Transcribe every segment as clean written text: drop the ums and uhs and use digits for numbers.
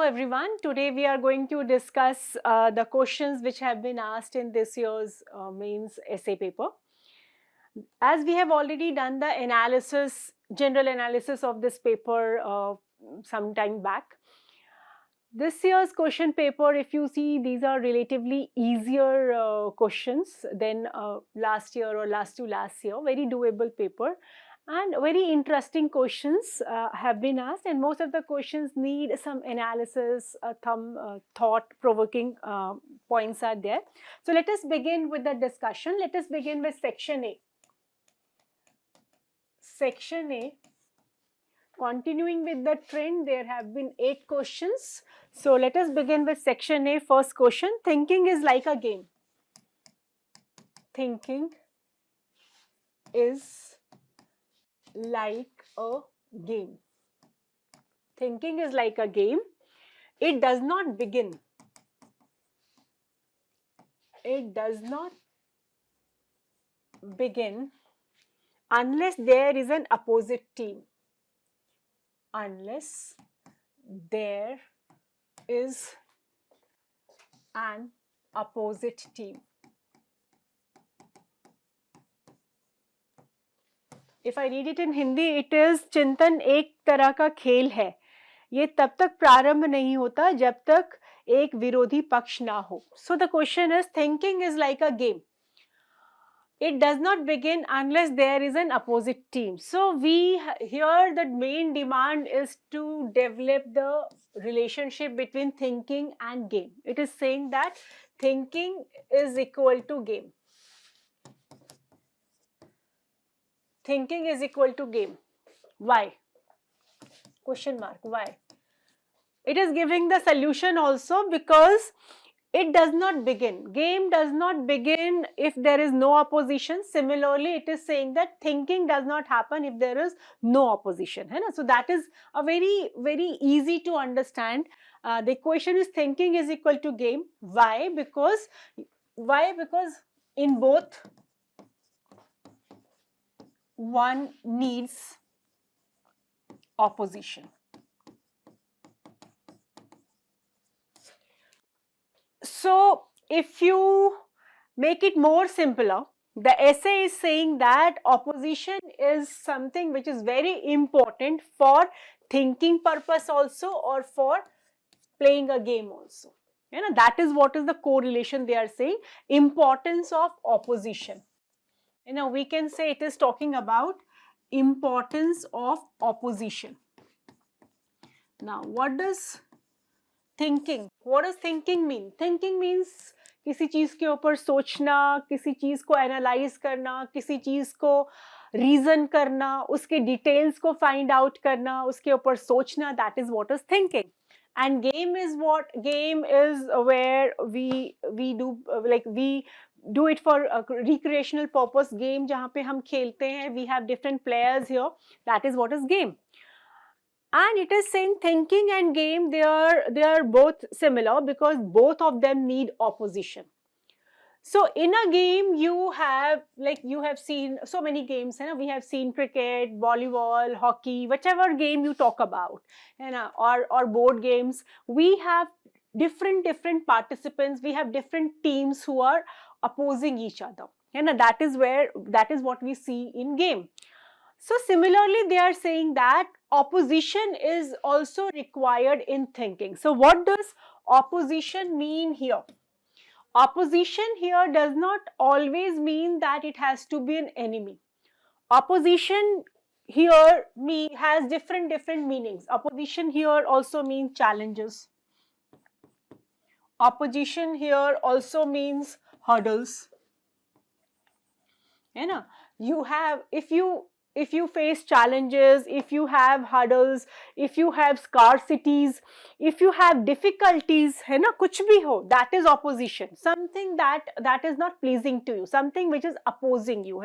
everyone. Today we are going to discuss the questions which have been asked in this year's mains essay paper. As we have already done the analysis, general analysis of this paper some time back. This year's question paper, if you see, these are relatively easier questions than last year or last to last year. Very doable paper. And very interesting questions have been asked, and most of the questions need some analysis, thought-provoking points are there. So let us begin with the discussion. Let us begin with section A. Section A, continuing with the trend, there have been 8 questions. So let us begin with section A. First question, thinking is like a game. Thinking is like a game. Thinking is like a game. It does not begin. It does not begin unless there is an opposite team. Unless there is an opposite team. If I read it in Hindi, it is चिंतन एक तरह का खेल है. ये तब तक प्रारंभ नहीं होता जब तक एक विरोधी पक्ष ना हो. So the question is, thinking is like a game. It does not begin unless there is an opposite team. So here the main demand is to develop the relationship between thinking and game. It is saying that thinking is equal to game. Thinking is equal to game. Why? Question mark. Why? It is giving the solution also because it does not begin. Game does not begin if there is no opposition. Similarly, it is saying that thinking does not happen if there is no opposition. So that is a very, very easy to understand. The equation is thinking is equal to game. Why? Because in both, one needs opposition. So if you make it more simpler, the essay is saying that opposition is something which is very important for thinking purpose also or for playing a game also. That is what is the correlation they are saying, importance of opposition. We can say it is talking about importance of opposition. Now, what does thinking mean? Thinking means किसी चीज के ऊपर सोचना, किसी चीज को analyse करना, किसी चीज को रीजन करना, उसके डिटेल्स को फाइंड आउट करना, उसके ऊपर सोचना. That is what is thinking. And game is what? Game is where we do it for a recreational purpose. Game जहाँ पे हम खेलते हैं, we have different players here. That is what is game. And it is saying thinking and game, they are both similar because both of them need opposition. So in a game you have seen so many games. We have seen cricket, volleyball, hockey, whichever game you talk about, or board games. We have different participants. We have different teams who are opposing each other. That is what we see in game. So similarly, they are saying that opposition is also required in thinking. So what does opposition mean here? Opposition here does not always mean that it has to be an enemy. Opposition here has different meanings. Opposition here also means challenges. Opposition here also means hurdles. If you face challenges, if you have hurdles, if you have scarcities, if you have difficulties, kuch bhi ho, that is opposition. Something that is not pleasing to you, something which is opposing you,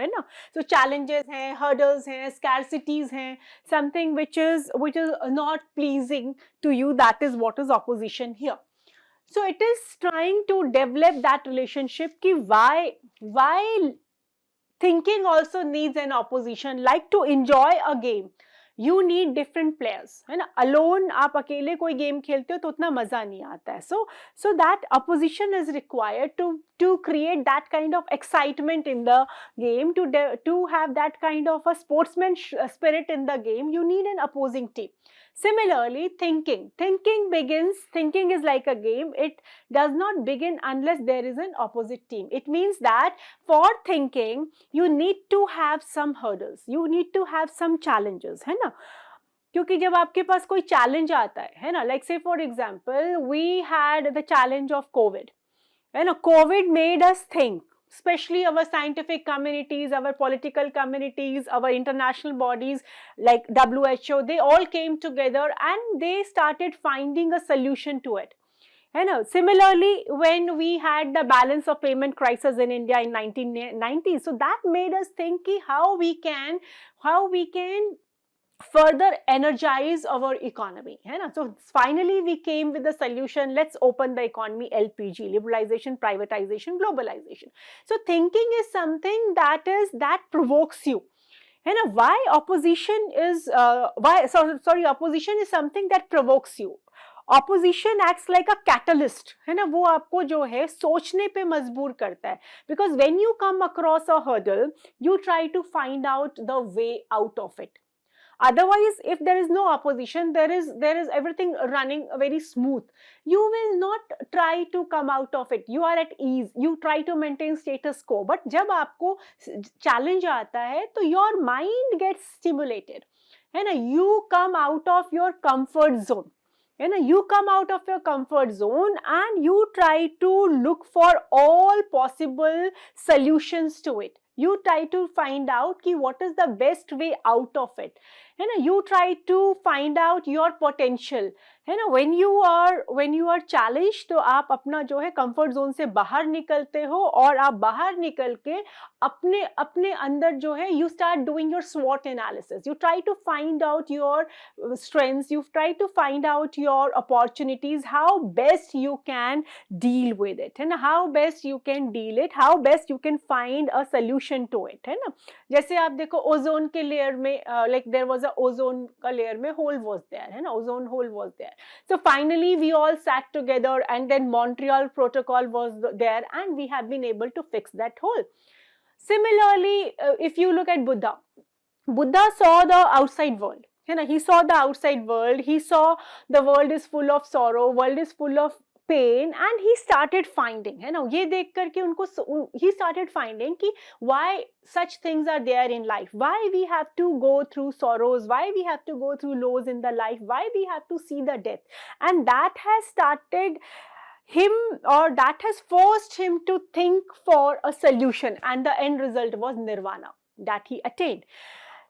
So challenges hain, hurdles hain, scarcities hain, something which is not pleasing to you. That is what is opposition here. So it is trying to develop that relationship ki why thinking also needs an opposition, like to enjoy a game. You need different players, है ना. Alone आप अकेले कोई game खेलते हो तो उतना मजा नहीं आता है. So that opposition is required to create that kind of excitement in the game, to have that kind of a sportsman spirit in the game. You need an opposing team. Similarly, thinking is like a game. It does not begin unless there is an opposite team. It means that for thinking you need to have some hurdles, you need to have some challenges, है ना. क्योंकि जब आपके पास कोई challenge आता है ना, like say for example we had the challenge of COVID, है ना. COVID made us think, especially our scientific communities, our political communities, our international bodies like WHO, they all came together and they started finding a solution to it. You know, similarly, when we had the balance of payment crisis in India in 1990, so that made us think how we can further energize our economy. है ना. So finally we came with the solution, let's open the economy, LPG, liberalization, privatization, globalization. So thinking is something that provokes you. है ना. Why opposition is opposition is something that provokes you. Opposition acts like a catalyst, है ना. वो आपको जो है सोचने पे मजबूर करता है. Because when you come across a hurdle, you try to find out the way out of it. Otherwise, if there is no opposition, there is everything running very smooth. You will not try to come out of it. You are at ease. You try to maintain status quo. But जब आपको challenge आता है, तो your mind gets stimulated. है ना. You come out of your comfort zone. You know, you come out of your comfort zone and you try to look for all possible solutions to it. You try to find out ki what is the best way out of it. You know, you try to find out your potential. है ना. when you are challenged, तो आप अपना जो है comfort zone से बाहर निकलते हो और आप बाहर निकल के अपने अंदर जो है you start doing your SWOT analysis. You try to find out your strengths, you try to find out your opportunities, how best you can deal with it, है ना. how best you can deal it, how best you can find a solution to it, है ना. जैसे आप देखो ozone के layer में like there was a ozone का लेयर में hole was there, है ना. Ozone hole was there. So finally we all sat together and then Montreal Protocol was there and we have been able to fix that hole. Similarly, if you look at Buddha saw the outside world. है ना. He saw the outside world. He saw the world is full of sorrow, world is full of pain, and he started finding, है ना. ये देख करके उनको he started finding कि why such things are there in life, why we have to go through sorrows, why we have to go through lows in the life, why we have to see the death, and that has started him, or that has forced him to think for a solution, and the end result was nirvana that he attained.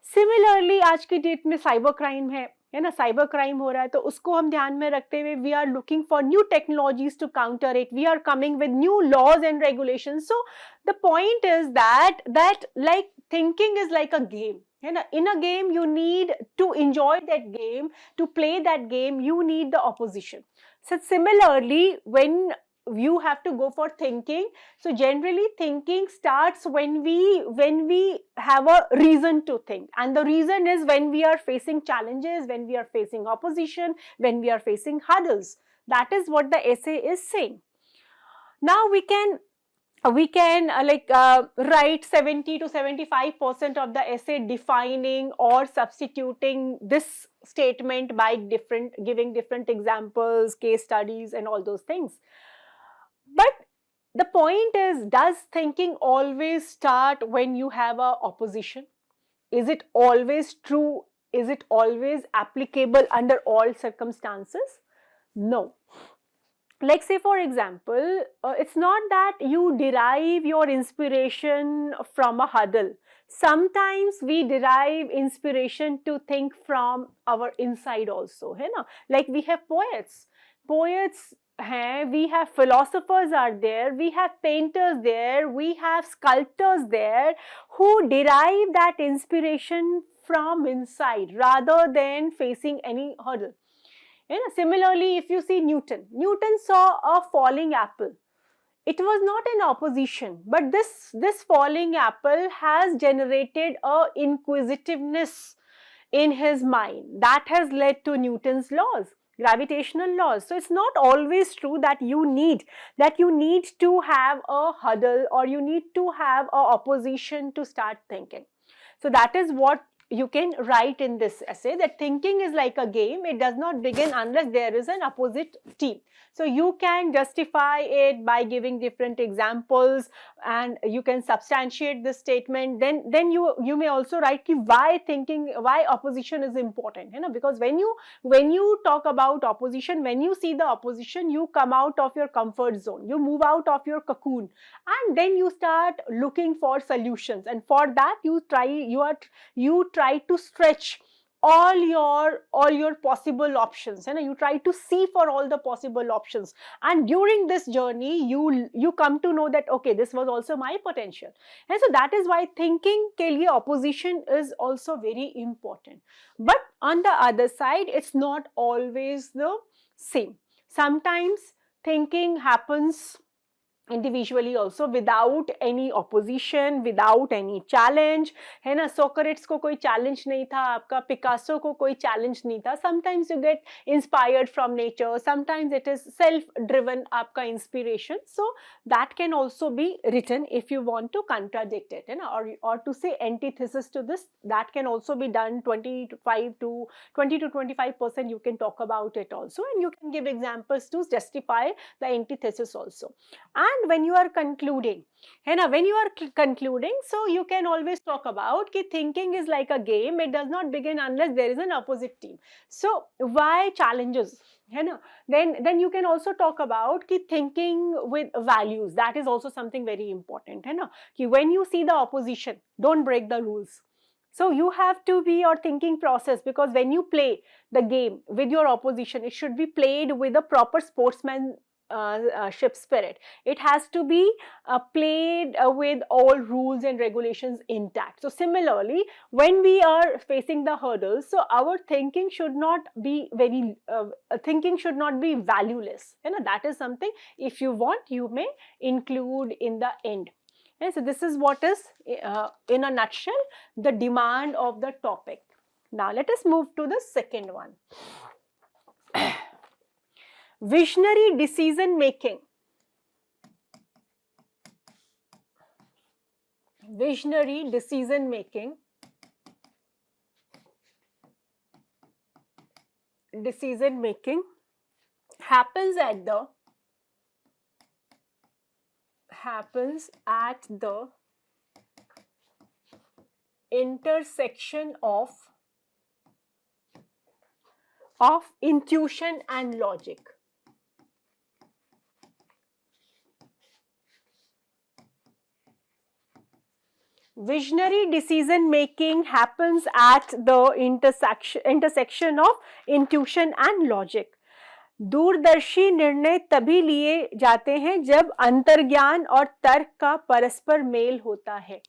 Similarly, आज की date में cyber crime है ना. Cyber crime हो रहा है, तो उसको हम ध्यान में रखते हुए we are looking for new technologies to counter it. We are coming with new laws and regulations. So the point is that like thinking is like a game, है ना. in a game you need to enjoy that game, to play that game you need the opposition. So similarly, when you have to go for thinking, so generally thinking starts when we have a reason to think, and the reason is when we are facing challenges, when we are facing opposition, when we are facing hurdles. That is what the essay is saying. Now we can write 70 to 75% of the essay defining or substituting this statement by giving different examples, case studies and all those things. But the point is, does thinking always start when you have a opposition? Is it always true? Is it always applicable under all circumstances? No. Like say for example, it's not that you derive your inspiration from a hurdle. Sometimes we derive inspiration to think from our inside also, है ना. Like we have poets हैं, we have philosophers are there, we have painters there, we have sculptors there who derive that inspiration from inside rather than facing any hurdle. You know, similarly, if you see Newton saw a falling apple. It was not an opposition, but this falling apple has generated a inquisitiveness in his mind. That has led to Newton's laws, gravitational laws. So it's not always true that you need to have a hurdle or you need to have a opposition to start thinking. So that is what you can write in this essay, that thinking is like a game. It does not begin unless there is an opposite team. So you can justify it by giving different examples, and you can substantiate this statement. Then you may also write ki why opposition is important, because when you talk about opposition, when you see the opposition, you come out of your comfort zone, you move out of your cocoon, and then you start looking for solutions. And for that you try to stretch all your possible options, you try to see for all the possible options, and during this journey you come to know that okay, this was also my potential. And so that is why thinking ke liye opposition is also very important. But on the other side, it's not always the same. Sometimes thinking happens individually also, without any opposition, without any challenge, है ना. Socrates को कोई challenge नहीं था, आपका Picasso को कोई challenge नहीं था. Sometimes you get inspired from nature, sometimes it is self-driven, आपका inspiration. So that can also be written if you want to contradict it, है ना, or to say antithesis to this. That can also be done. 20 to 25% you can talk about it also, and you can give examples to justify the antithesis also. And when you are concluding, so you can always talk about ki thinking is like a game. It does not begin unless there is an opposite team. So why challenges? Then you can also talk about ki thinking with values. That is also something very important. Ki when you see the opposition, don't break the rules. So you have to be your thinking process, because when you play the game with your opposition, it should be played with a proper sportsman ship spirit. It has to be played with all rules and regulations intact. So similarly, when we are facing the hurdles, so our thinking should not be valueless. That is something, if you want, you may include in the end. And so this is what is in a nutshell the demand of the topic. Now let us move to the second one. Visionary decision making. Visionary decision making. Decision making happens at the intersection of intuition and logic. Visionary decision making happens at the intersection of intuition and logic. दूरदर्शी निर्णय तभी लिए जाते हैं जब अंतर्ज्ञान और तर्क का परस्पर मेल होता है.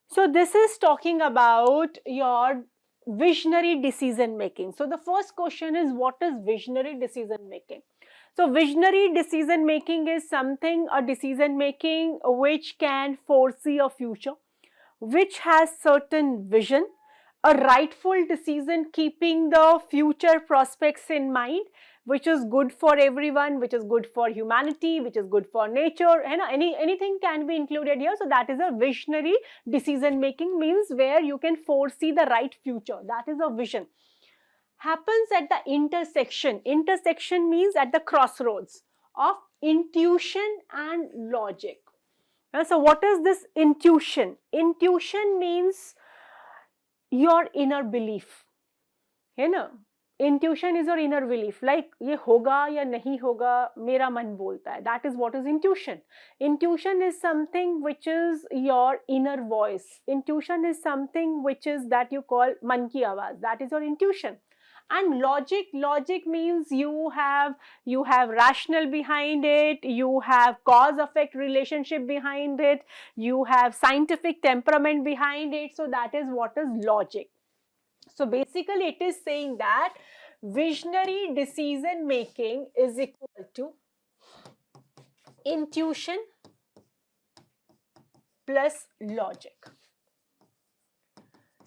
So this is talking about your visionary decision making. So the first question is, what is visionary decision making? So visionary decision making is a decision making which can foresee a future, which has certain vision, a rightful decision keeping the future prospects in mind, which is good for everyone, which is good for humanity, which is good for nature, anything can be included here. So that is a visionary decision making, means where you can foresee the right future. That is a vision. Happens at the intersection. Intersection means at the crossroads of intuition and logic. So what is this intuition? Intuition means your inner belief. Intuition is your inner belief, like ये होगा या नहीं होगा मेरा मन बोलता है. That is what is intuition. Intuition is something which is your inner voice. Intuition is something which is that you call मन की आवाज. That is your intuition. And logic means you have rational behind it, you have cause effect relationship behind it, you have scientific temperament behind it. So that is what is logic. So basically it is saying that visionary decision making is equal to intuition plus logic.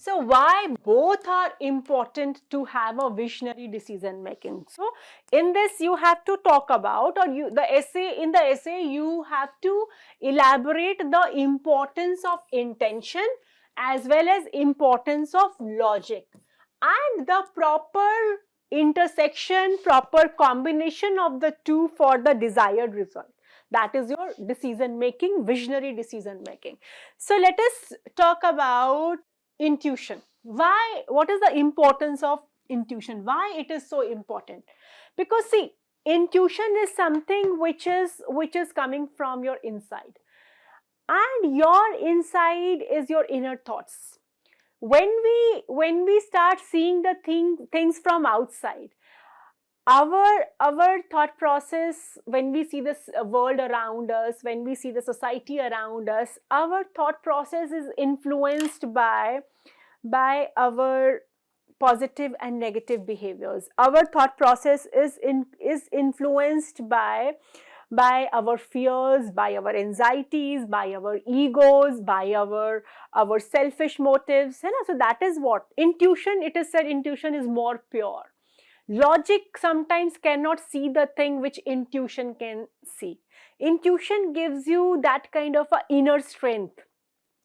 So why both are important to have a visionary decision making? So in this you have to talk about, or in the essay you have to elaborate the importance of intention as well as importance of logic and the proper intersection, proper combination of the two for the desired result. That is your decision making, visionary decision making. So let us talk about intuition. Why? What is the importance of intuition? Why it is so important? Because see, intuition is something which is coming from your inside, and your inside is your inner thoughts. When we start seeing the things from outside, our thought process, when we see this world around us, when we see the society around us, our thought process is influenced by our positive and negative behaviors. Our thought process is influenced by our fears, by our anxieties, by our egos, by our selfish motives. You know? So that is what intuition, it is said intuition is more pure. Logic sometimes cannot see the thing which intuition can see. Intuition gives you that kind of a inner strength.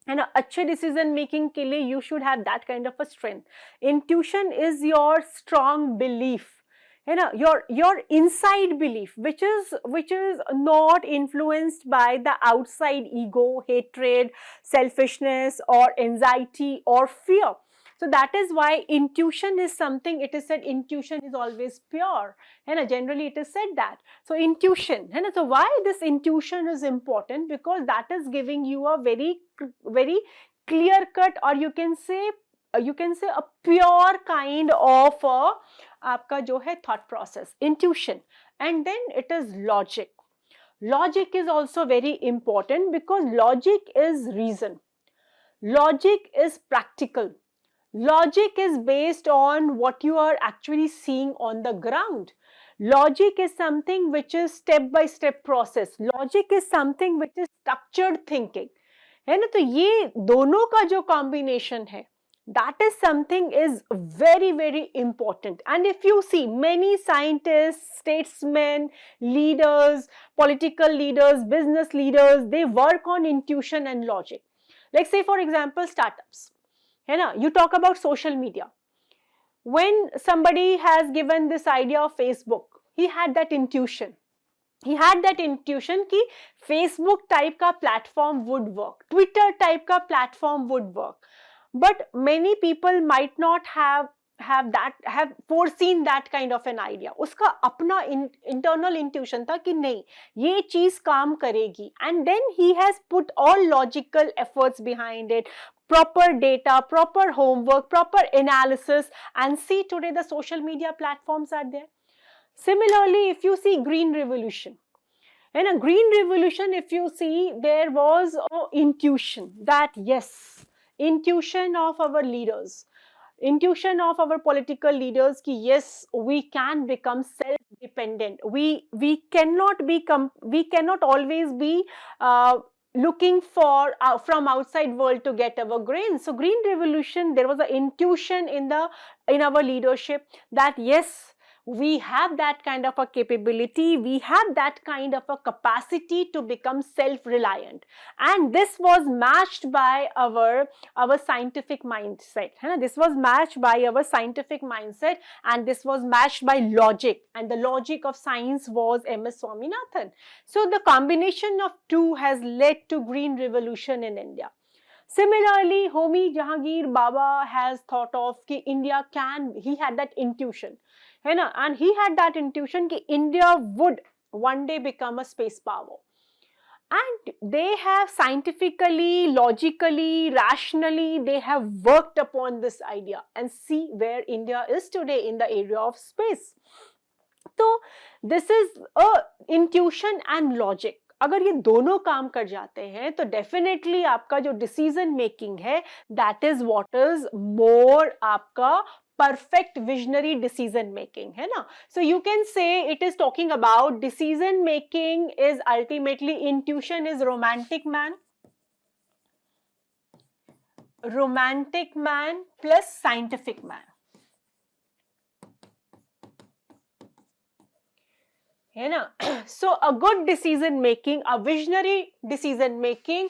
And अच्छे decision making के लिए you should have that kind of a strength. Intuition is your strong belief, you know, your inside belief, which is not influenced by the outside ego, hatred, selfishness, or anxiety or fear. So that is why intuition is something, it is said intuition is always pure. And generally it is said that. So intuition, and so why this intuition is important? Because that is giving you a very clear cut, or you can say a pure kind of आपका जो है thought process, intuition. And then it is logic. Logic is also very important because logic is reason. Logic is practical. Logic is based on what you are actually seeing on the ground. Logic is something which is step-by-step process. Logic is something which is structured thinking. है ना? तो ये दोनों का जो combination है, that is something is very important. And if you see many scientists, statesmen, leaders, political leaders, business leaders, they work on intuition and logic. Like say for example startups. है ना? You talk about social media. When somebody has given this idea of Facebook, he had that intuition. He had that intuition कि Facebook type का platform would work, Twitter type का platform would work. But many people might not have foreseen that kind of an idea. उसका अपना internal intuition था कि नहीं, ये चीज काम करेगी. And then he has put all logical efforts behind it, proper data, proper homework, proper analysis, and see today the social media platforms are there. Similarly, if you see Green Revolution, in a Green Revolution, if you see, there was intuition that yes, intuition of our leaders, intuition of our political leaders कि yes, we can become self-dependent. We cannot always be looking for from outside world to get our grains. So Green Revolution, there was an intuition in our leadership that yes, we have that kind of a capability, we have that kind of a capacity to become self-reliant, and this was matched by our scientific mindset. This was matched by our scientific mindset, and this was matched by logic, and the logic of science was MS Swaminathan. So the combination of two has led to Green Revolution in India. Similarly, Homi Jahangir Baba has thought of कि India can, he had that intuition, है ना? And he had that intuition कि India would one day become a space power. And they have scientifically, logically, rationally, they have worked upon this idea and see where India is today in the area of space. So this is a intuition and logic. अगर ये दोनों काम कर जाते हैं तो definitely आपका जो डिसीजन मेकिंग है that is what is more आपका perfect visionary decision making, है ना? So you can say it is talking about decision making is ultimately intuition is romantic man. romantic man plus scientific man. है ना? So a good decision making, a visionary decision making,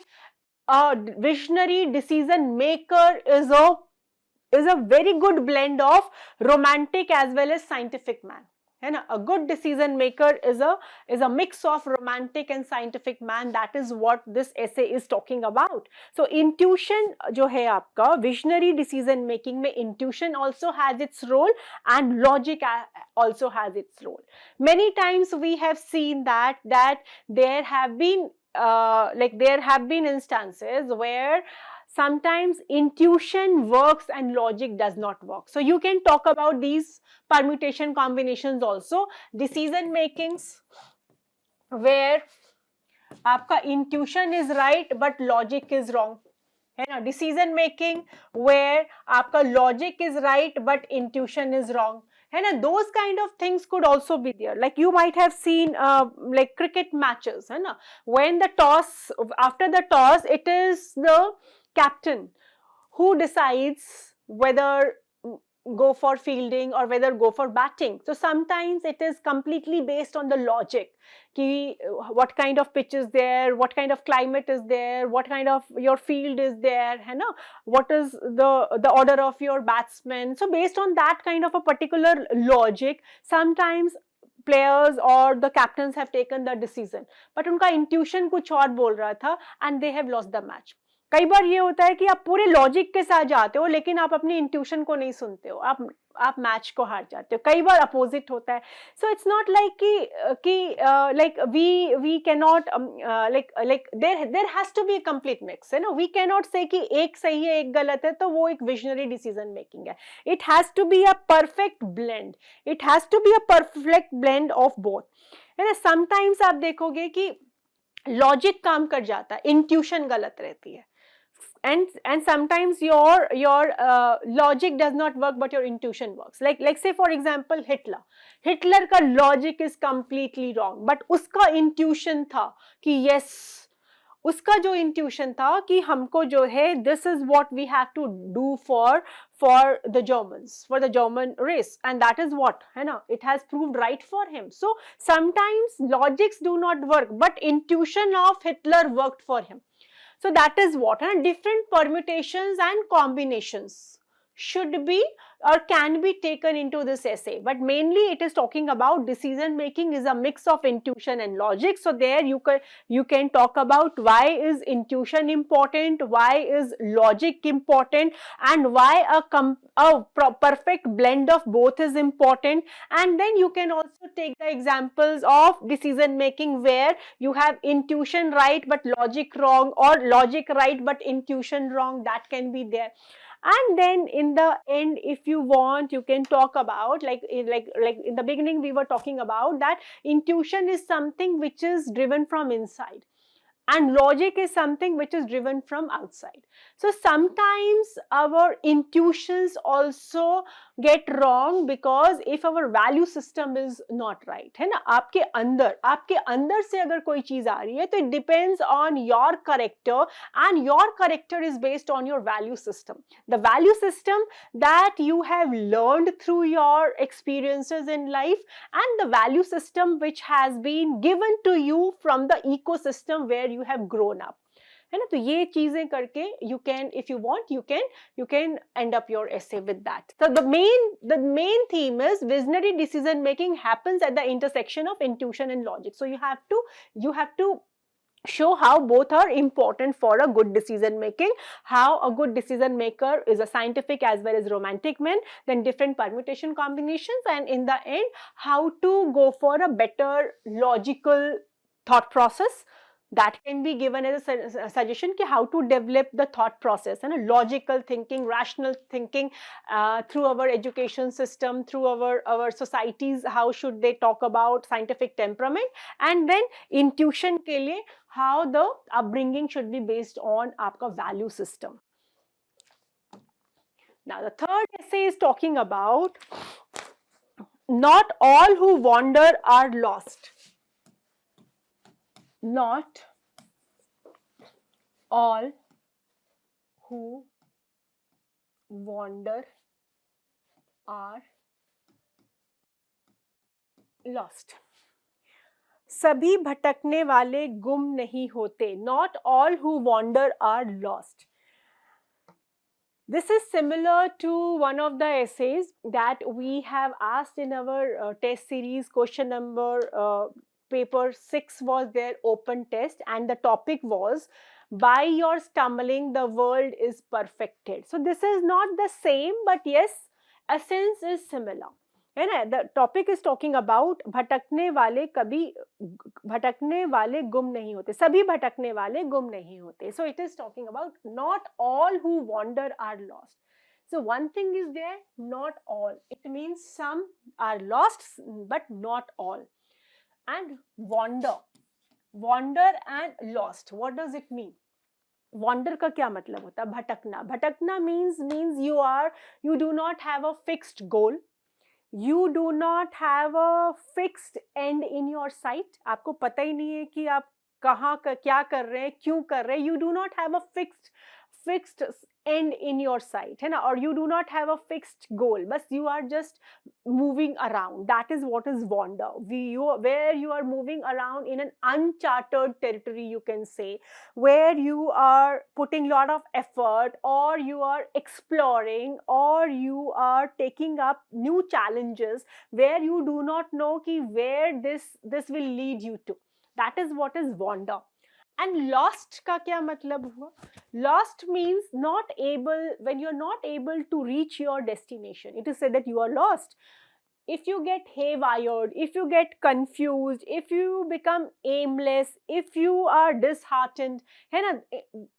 a visionary decision maker is a very good blend of romantic as well as scientific man. है ना? A good decision maker is a mix of romantic and scientific man. That is what this essay is talking about. So intuition जो है आपका visionary decision making में intuition also has its role and logic also has its role. Many times we have seen that there have been there have been instances where sometimes intuition works and logic does not work. So you can talk about these permutation combinations also. Decision makings where आपका intuition is right but logic is wrong. है ना? Decision making where आपका logic is right but intuition is wrong. है ना? Those kind of things could also be there. Like you might have seen like cricket matches. है ना? When the toss, after the toss, it is the captain who decides whether go for fielding or whether go for batting. So sometimes it is completely based on the logic. Ki what kind of pitch is there, what kind of climate is there, what kind of your field is there, hai na? What is the order of your batsmen. So based on that kind of a particular logic, sometimes players or the captains have taken the decision, but उनका intuition कुछ और बोल रहा था and they have lost the match. कई बार ये होता है कि आप पूरे लॉजिक के साथ जाते हो लेकिन आप अपनी इंट्यूशन को नहीं सुनते हो, आप मैच को हार जाते हो. कई बार अपोजिट होता है. सो इट्स नॉट लाइक कि like we can not like there has to be a complete mix, है ना. वी कैन नॉट से कि एक सही है एक गलत है तो वो एक विजनरी डिसीजन मेकिंग है. It has to be a perfect blend, it has to be a perfect blend of both, है ना. समटाइम्स आप देखोगे कि लॉजिक काम कर जाता है, इंट्यूशन गलत रहती है. And sometimes your logic does not work but your intuition works. Like say for example Hitler का logic is completely wrong but उसका intuition था कि yes, उसका जो intuition था कि हमको जो है this is what we have to do for the Germans, for the German race, and that is what, है ना, it has proved right for him. So sometimes logics do not work but intuition of Hitler worked for him. So that is what, different permutations and combinations should be or can be taken into this essay, but mainly it is talking about decision making is a mix of intuition and logic. So there you can talk about why is intuition important, why is logic important, and why a perfect blend of both is important. And then you can also take the examples of decision making where you have intuition right but logic wrong, or logic right but intuition wrong. That can be there. And then in the end, if you want, you can talk about like in the beginning we were talking about that intuition is something which is driven from inside and logic is something which is driven from outside. So sometimes our intuitions also get wrong because if our value system is not right, है ना. आपके अंदर से अगर कोई चीज आ रही है तो it depends on your character, and your character is based on your value system, the value system that you have learned through your experiences in life, and the value system which has been given to you from the ecosystem where you have grown up, है ना. तो ये चीजें करके you can, if you want, you can end up your essay with that. So the main theme is visionary decision making happens at the intersection of intuition and logic. So you have to show how both are important for a good decision making, how a good decision maker is a scientific as well as romantic man, then different permutation combinations, and in the end how to go for a better logical thought process. That can be given as a suggestion ki how to develop the thought process and logical thinking, rational thinking through our education system, through our societies. How should they talk about scientific temperament, and then intuition ke liye how the upbringing should be based on aapka value system. Now the third essay is talking about not all who wander are lost. Not all who wander are lost. सभी भटकने वाले गुम नहीं होते. Not all who wander are lost. This is similar to one of the essays that we have asked in our test series. Question number paper 6 was their open test, and the topic was, by your stumbling the world is perfected. So this is not the same, but yes, essence is similar. है ना, the topic is talking about भटकने वाले कभी भटकने वाले गुम नहीं होते, सभी भटकने वाले गुम नहीं होते. So it is talking about not all who wander are lost. So one thing is there, not all. It means some are lost, but not all. And wander, wander and lost. What does it mean? Wander का क्या मतलब होता है? भटकना. भटकना means you do not have a fixed goal. You do not have a fixed end in your sight. आपको पता ही नहीं है कि आप कहाँ क्या कर रहे हैं, क्यों कर रहे हैं. You do not have a fixed end in your sight, है ना, or you do not have a fixed goal. But you are just moving around. That is what is wander. Where you are moving around in an uncharted territory, you can say, where you are putting a lot of effort, or you are exploring, or you are taking up new challenges where you do not know ki where this will lead you to. That is what is wander. And lost का क्या मतलब हुआ? Lost means not able, when you are not able to reach your destination. It is said that you are lost. If you get haywired, if you get confused, if you become aimless, if you are disheartened, है ना,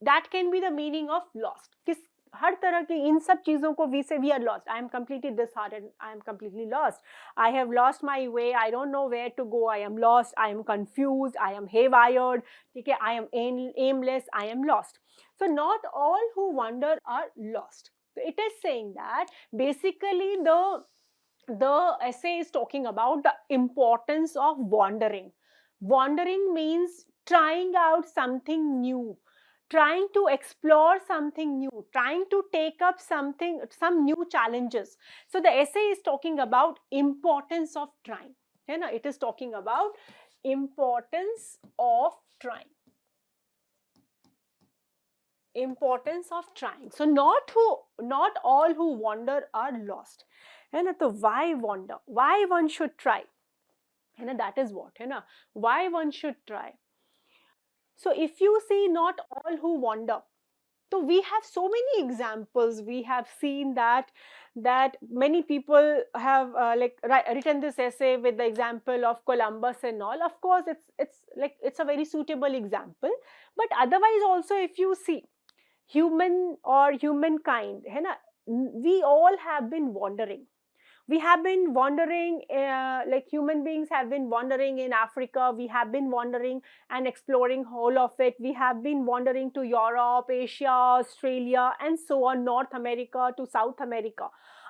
that can be the meaning of lost. हर तरह की इन सब चीज़ों को we are lost. I am completely disheartened. I am completely lost. I have lost my way. I don't know where to go. I am lost. I am confused. I am haywired. ठीक है, I am aimless. I am lost. So not all who wander are lost. So it is saying that basically the essay is talking about the importance of wandering. Wandering means trying out something new, trying to explore something new, trying to take up some new challenges. So the essay is talking about importance of trying. You know, it is talking about importance of trying. Importance of trying. So not all who wander are lost. And so why wander? Why one should try? And that is what, why one should try. So if you see not all who wander, so we have so many examples. We have seen that many people have written this essay with the example of Columbus and all. Of course, it's a very suitable example. But otherwise also, if you see human or humankind, we all have been wandering. We have been wandering, like human beings have been wandering in Africa. We have been wandering and exploring whole of it. We have been wandering to Europe, Asia, Australia, and so on, North America to South America.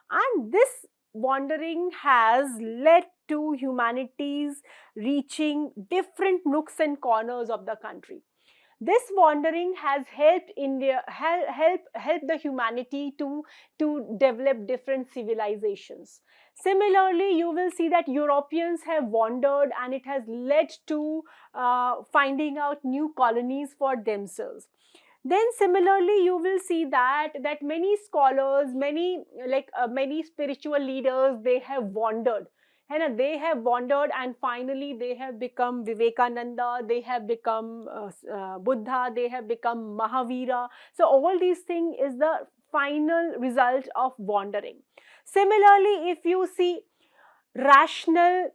And this wandering has led to humanity's reaching different nooks and corners of the country. This wandering has helped help the humanity to develop different civilizations. Similarly, you will see that Europeans have wandered, and it has led to finding out new colonies for themselves. Then similarly, you will see that many scholars, many spiritual leaders, they have wandered. They have wandered, and finally they have become Vivekananda, they have become Buddha, they have become Mahavira. So all these things is the final result of wandering. Similarly, if you see rational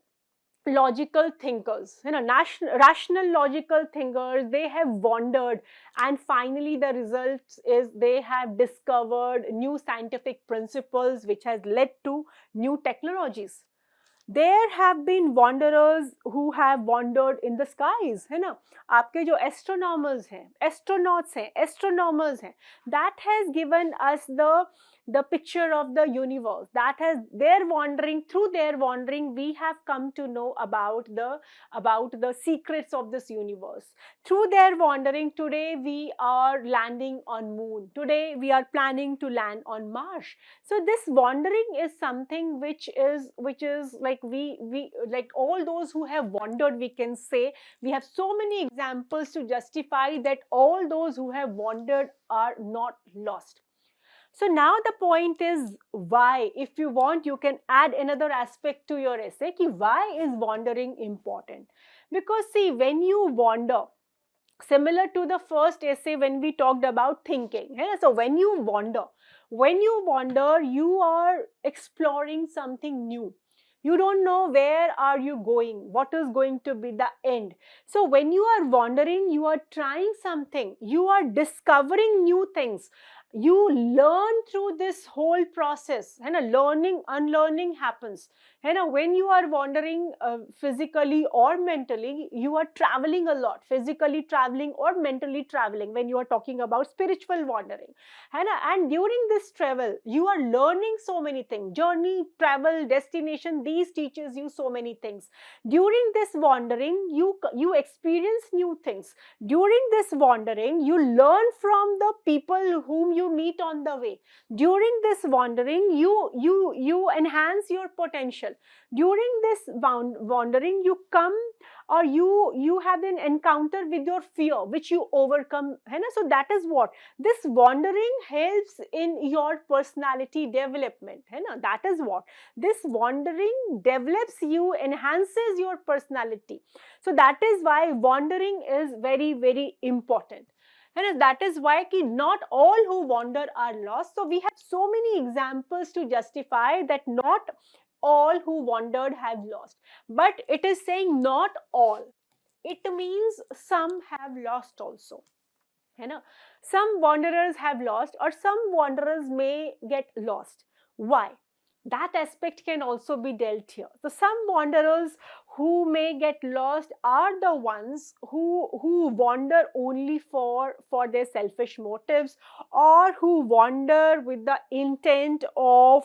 logical thinkers, rational logical thinkers, they have wandered, and finally the result is they have discovered new scientific principles which has led to new technologies. There have been wanderers who have wandered in the skies, है ना, आपके जो astronomers हैं, astronauts हैं, astronomers हैं, that has given us the picture of the universe. That has their wandering, through their wandering, we have come to know about the secrets of this universe. Through their wandering, today we are landing on moon. Today we are planning to land on Mars. So this wandering is something which is like we like all those who have wandered, we can say we have so many examples to justify that all those who have wandered are not lost. So now the point is why. If you want, you can add another aspect to your essay. Ki why is wandering important? Because see, when you wander, similar to the first essay when we talked about thinking, so when you wander, you are exploring something new. You don't know where are you going, what is going to be the end. So when you are wandering, you are trying something, you are discovering new things. You learn through this whole process, and learning, unlearning happens. When you are wandering physically or mentally, you are traveling a lot, physically traveling or mentally traveling when you are talking about spiritual wandering. And during this travel, you are learning so many things. Journey, travel, destination, these teaches you so many things. During this wandering, you experience new things. During this wandering, you learn from the people whom you meet on the way. During this wandering, you enhance your potential. During this wandering, you come, or you have an encounter with your fear, which you overcome. So that is what this wandering helps in your personality development. That is what this wandering develops you, enhances your personality. So that is why wandering is very, very important. And that is why not all who wander are lost. So we have so many examples to justify that not all who wandered have lost. But it is saying not all. It means some have lost also. Some wanderers have lost, or some wanderers may get lost. Why? That aspect can also be dealt here. So some wanderers who may get lost are the ones who wander only for their selfish motives, or who wander with the intent of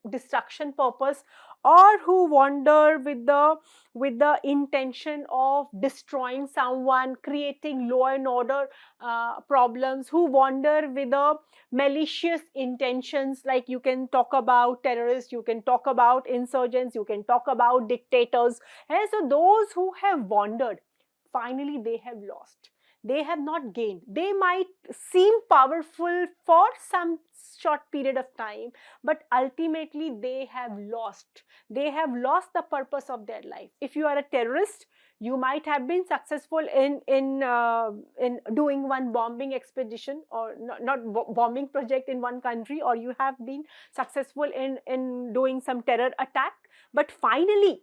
destruction purpose, or who wander with the intention of destroying someone, creating law and order problems, who wander with the malicious intentions. Like you can talk about terrorists, you can talk about insurgents, you can talk about dictators. And so those who have wandered, finally they have lost. They have not gained. They might seem powerful for some short period of time, but ultimately they have lost. They have lost the purpose of their life. If you are a terrorist, you might have been successful in doing one bombing expedition, or not bombing project in one country, or you have been successful in doing some terror attack. But finally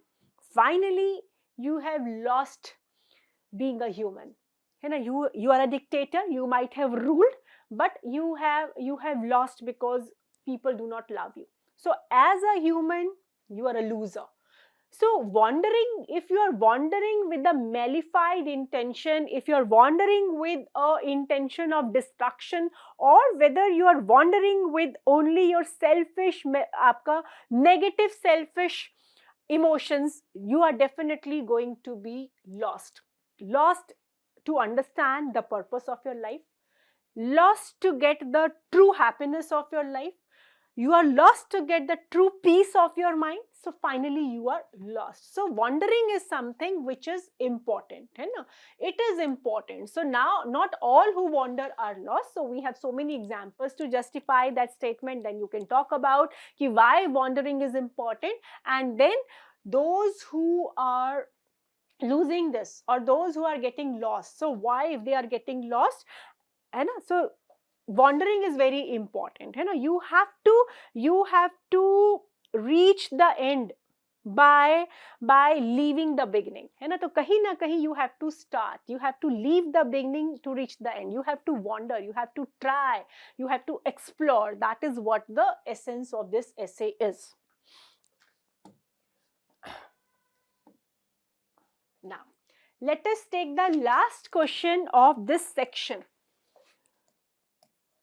you have lost being a human. You are a dictator, you might have ruled, but you have lost because people do not love you. So as a human, you are a loser. So wandering, if you are wandering with a malified intention, if you are wandering with a intention of destruction, or whether you are wandering with only your selfish, aapka negative selfish emotions, you are definitely going to be lost. Lost to understand the purpose of your life, lost to get the true happiness of your life, you are lost to get the true peace of your mind. So finally you are lost. So wandering is something which is important. It is important. So now not all who wander are lost. So we have so many examples to justify that statement. Then you can talk about why wandering is important, and then those who are losing this, or those who are getting lost, so why if they are getting lost. So wandering is very important. You have to reach the end by leaving the beginning. So kahin na kahin you have to start, you have to leave the beginning to reach the end. You have to wander, you have to try, you have to explore. That is what the essence of this essay is. Now, let us take the last question of this section.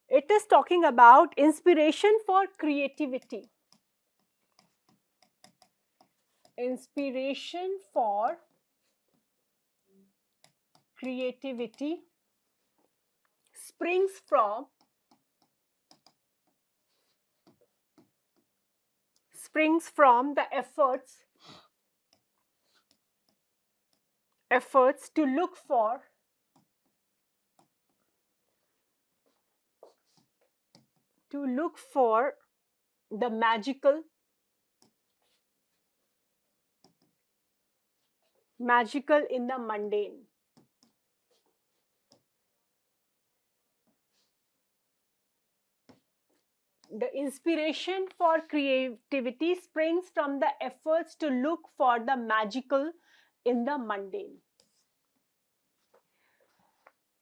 It is talking about inspiration for creativity. Inspiration for creativity springs from the efforts to look for the magical in the mundane. The inspiration for creativity springs from the efforts to look for the magical in the mundane.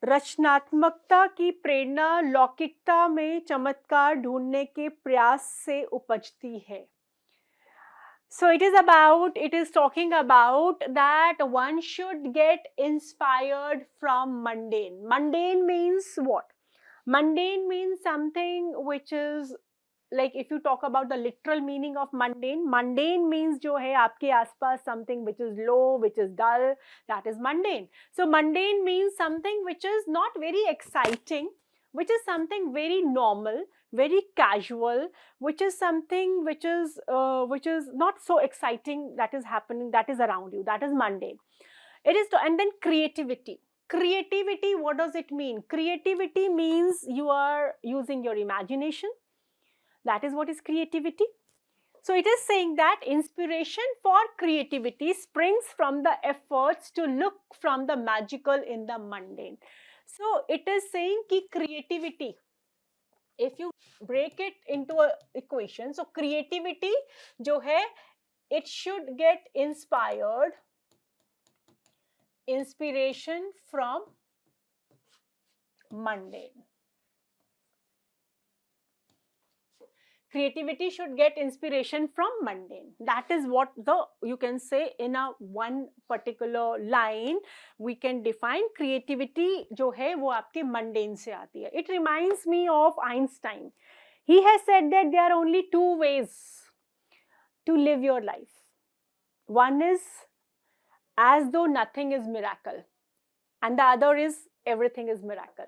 रचनात्मकता की प्रेरणा लौकिकता में चमत्कार ढूंढने के प्रयास से उपजती है. So it is talking about that one should get inspired from mundane. Mundane means what? Mundane means something which is, like if you talk about the literal meaning of mundane means जो है आपके आसपास something which is low, which is dull, that is mundane. So mundane means something which is not very exciting, which is something very normal, very casual, which is something which is not so exciting, that is happening, that is around you, that is mundane. It is and then creativity. Creativity, what does it mean? Creativity means you are using your imagination. That is what is creativity. So it is saying that inspiration for creativity springs from the efforts to look from the magical in the mundane. So it is saying कि creativity, if you break it into an equation, so creativity जो है, it should get inspiration from mundane. Creativity should get inspiration from mundane. That is what you can say in a one particular line. We can define creativity जो है वो आपके mundane से आती है. It reminds me of Einstein. He has said that there are only two ways to live your life. One is as though nothing is miracle, and the other is everything is miracle.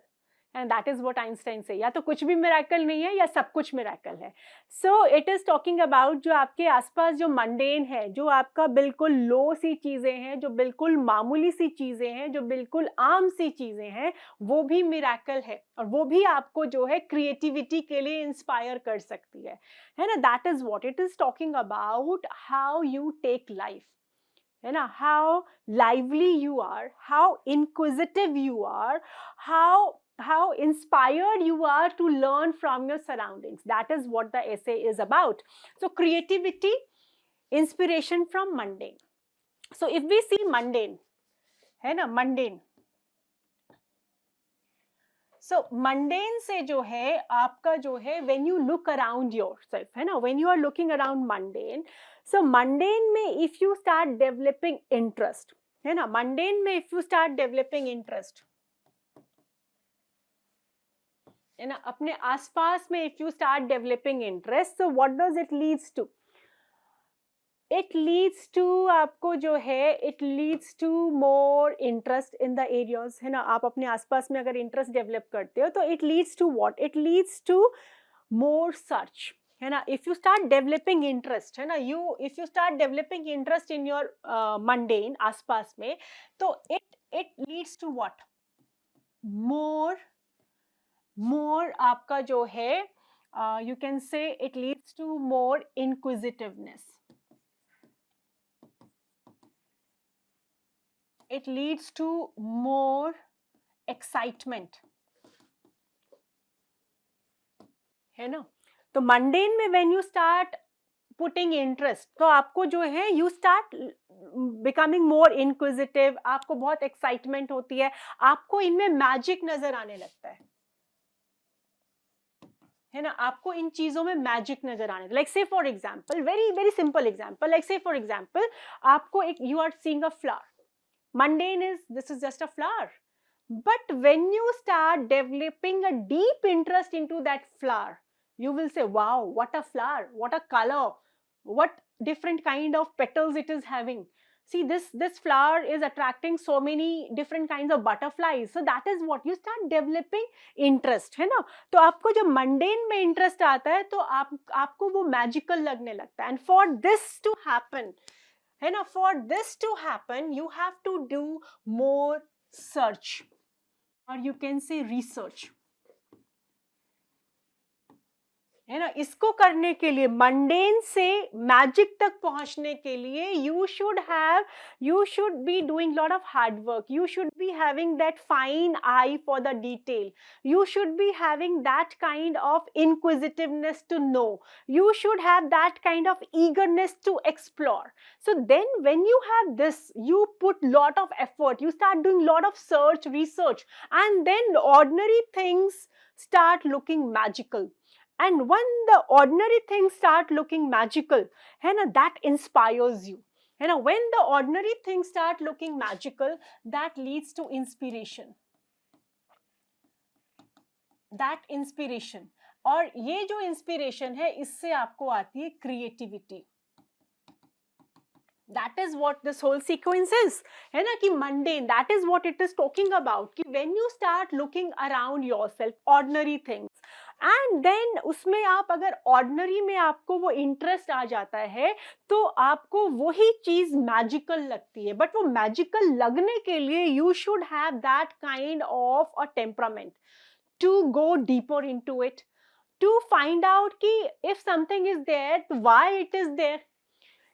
And that is what Einstein say. या तो कुछ भी miracle नहीं है या सब कुछ miracle है. So it is talking about जो आपके आसपास जो mundane है, जो आपका बिल्कुल low सी चीजें हैं, जो बिल्कुल मामूली सी चीजें हैं, जो बिल्कुल आम सी चीजें हैं, वो भी miracle है और वो भी आपको जो है creativity के लिए inspire कर सकती है ना. That is what it is talking about, how you take life. है ना, how lively you are, how inquisitive you are, how inspired you are to learn from your surroundings. That is what the essay is about. So creativity, inspiration from mundane. So if we see mundane, है ना, mundane. So mundane से जो है आपका जो है, when you look around yourself, है ना, when you are looking around mundane, so mundane में if you start developing interest, है ना, mundane में if you start developing interest, है ना, अपने आसपास में if you start developing interest, so what does it leads to? It leads to आपको जो है, it leads to more interest in the areas, है ना. आप अपने आसपास में अगर interest develop करते हो तो it leads to what? It leads to more search, है ना. If you start developing interest, है ना, if you start developing interest in your mundane आसपास में, तो it leads to what? More आपका जो है, you can say it leads to more inquisitiveness. It leads to more excitement, है ना. तो mundane में when you start putting interest, तो आपको जो है you start becoming more inquisitive, आपको बहुत excitement होती है, आपको इनमें magic नजर आने लगता है ना, आपको इन चीजों में मैजिक नजर आने. Like say for example, very very simple example, like say for example आपको एक, you are seeing a flower. Mundane is, this is just a flower, But when you start developing a deep interest into that flower, you will say, wow, what a flower, what a color, what different kind of petals it is having. See, this flower is attracting so many different kinds of butterflies. So that is what you start developing interest, है ना? तो आपको जब mundane में interest आता है तो आपको वो magical लगने लगता है. And for this to happen, है ना, for this to happen, you have to do more search, or you can say research, है ना. इसको करने के लिए, मंडेन से मैजिक तक पहुंचने के लिए, you should be doing lot of hard work. You should be having that fine eye for the detail. You should be having that kind of inquisitiveness to know. You should have that kind of eagerness to explore. So then when you have this, you put lot of effort, you start doing lot of research, and then ordinary things start looking magical. And when the ordinary things start looking magical, है ना, that inspires you. है ना, when the ordinary things start looking magical, that leads to inspiration. That inspiration. और ये जो inspiration है, इससे आपको आती है creativity. That is what this whole sequence is, है ना, कि mundane, that is what it is talking about, कि when you start looking around yourself, ordinary things, and then उसमें आप अगर ordinary में आपको वो interest आ जाता है, तो आपको वही चीज magical लगती है. but वो magical लगने के लिए you should have that kind of a temperament to go deeper into it, to find out कि if something is there, why it is there,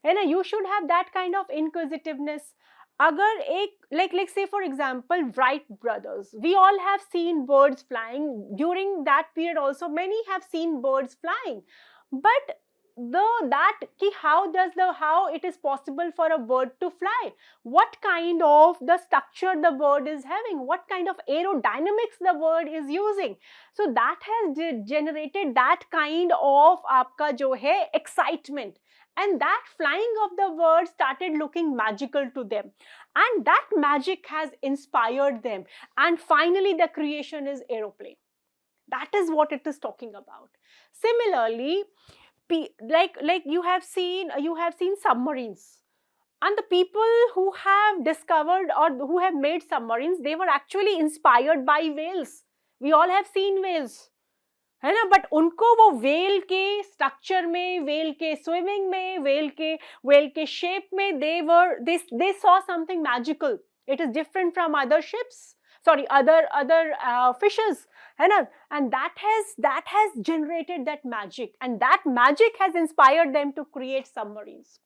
है ना. You should have that kind of inquisitiveness. अगर एक like say for example Wright brothers, we all have seen birds flying. During that period also many have seen birds flying, but that ki how it is possible for a bird to fly, what kind of the structure the bird is having, what kind of aerodynamics the bird is using. So that has generated that kind of आपका जो है excitement, and that flying of the bird started looking magical to them, and that magic has inspired them, and finally the creation is aeroplane. That is what it is talking about. Similarly, like you have seen submarines, and the people who have discovered or who have made submarines, they were actually inspired by whales. We all have seen whales, है ना. But उनको वो well के structure में, well के swimming में, well के shape में, they saw something magical. It is different from other ships, sorry, other fishes, है ना. and that has generated that magic, and that magic has inspired them to create submarines.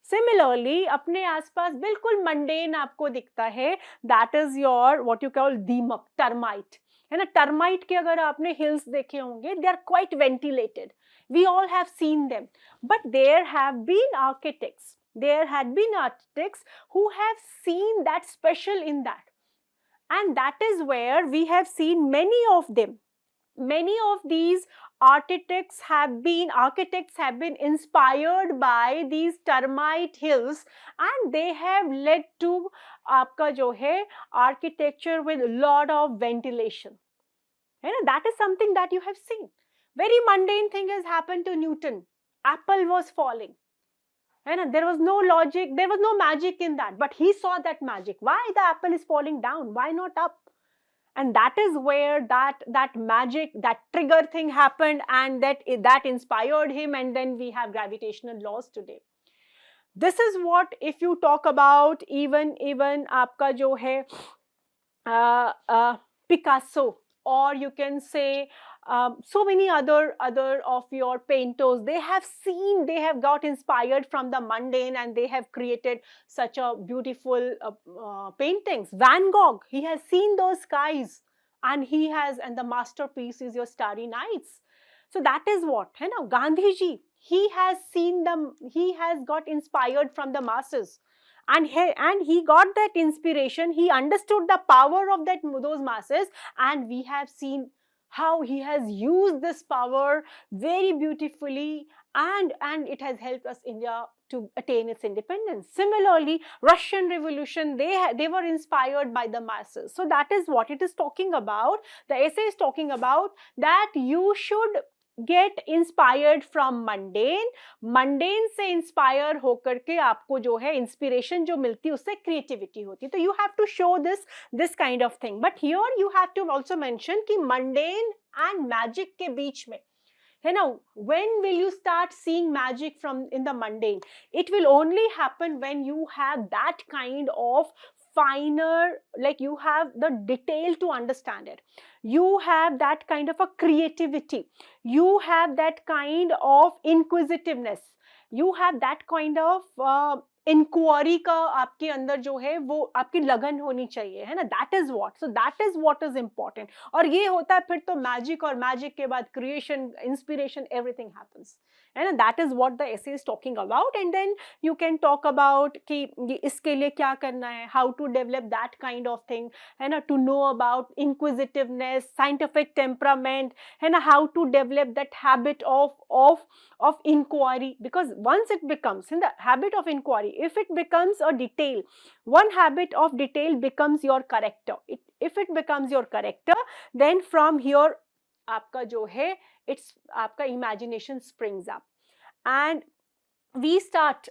Similarly, अपने आसपास बिल्कुल mundane आपको दिखता है, that is your what you call दीमक, termite, है ना. टर्माइट के अगर आपने हिल्स देखे होंगे, they are quite ventilated, we all have seen them, but there have been architects, there had been architects who have seen that special in that, and that is where we have seen many of them. Many of these architects have been inspired by these termite hills, and they have led to आपका जो है architecture with lot of ventilation. That is something that you have seen. Very mundane thing has happened to Newton. Apple was falling. There was no logic, there was no magic in that, but he saw that magic. Why the apple is falling down? Why not up? And that is where that magic, that trigger thing happened, and that inspired him, and then we have gravitational laws today. This is what, if you talk about even आपका जो है Picasso, or you can say so many other of your painters, they have got inspired from the mundane, and they have created such a beautiful paintings. Van Gogh, he has seen those skies, and the masterpiece is your Starry Nights. So that is what, है ना. Gandhi ji, he has got inspired from the masses, and he got that inspiration, he understood the power of those masses, and we have seen how he has used this power very beautifully, and it has helped us India to attain its independence. Similarly, Russian Revolution, they were inspired by the masses. So that is what it is talking about. The essay is talking about that you should get inspired from mundane से inspire होकर के आपको जो है inspiration जो मिलती है उससे क्रिएटिविटी होती है. तो you have to show this kind of thing. But here you have to also mention कि मंडेन एंड मैजिक के बीच में है ना, when will you start seeing magic from in the mundane? It will only happen when you have that kind of finer, like you have the detail to understand it, you have that kind of a creativity, you have that kind of inquisitiveness, you have that kind of inquiry का आपके अंदर जो है वो आपकी लगन होनी चाहिए, है ना. That is what, so that is what is important. और ये होता है फिर तो मैजिक, और मैजिक के बाद क्रिएशन, इंस्पिरेशन, एवरीथिंग हैपेंस, है ना. That is what the essay is talking about. And then you can talk about कि इसके लिए क्या करना है, how to develop that kind of thing, है ना, to know about inquisitiveness, scientific temperament, है ना, how to develop that habit of inquiry, because once it becomes in the habit of inquiry, if it becomes a detail, one habit of detail becomes your character. If it becomes your character, then from here आपका जो है it's आपका imagination springs up and we start.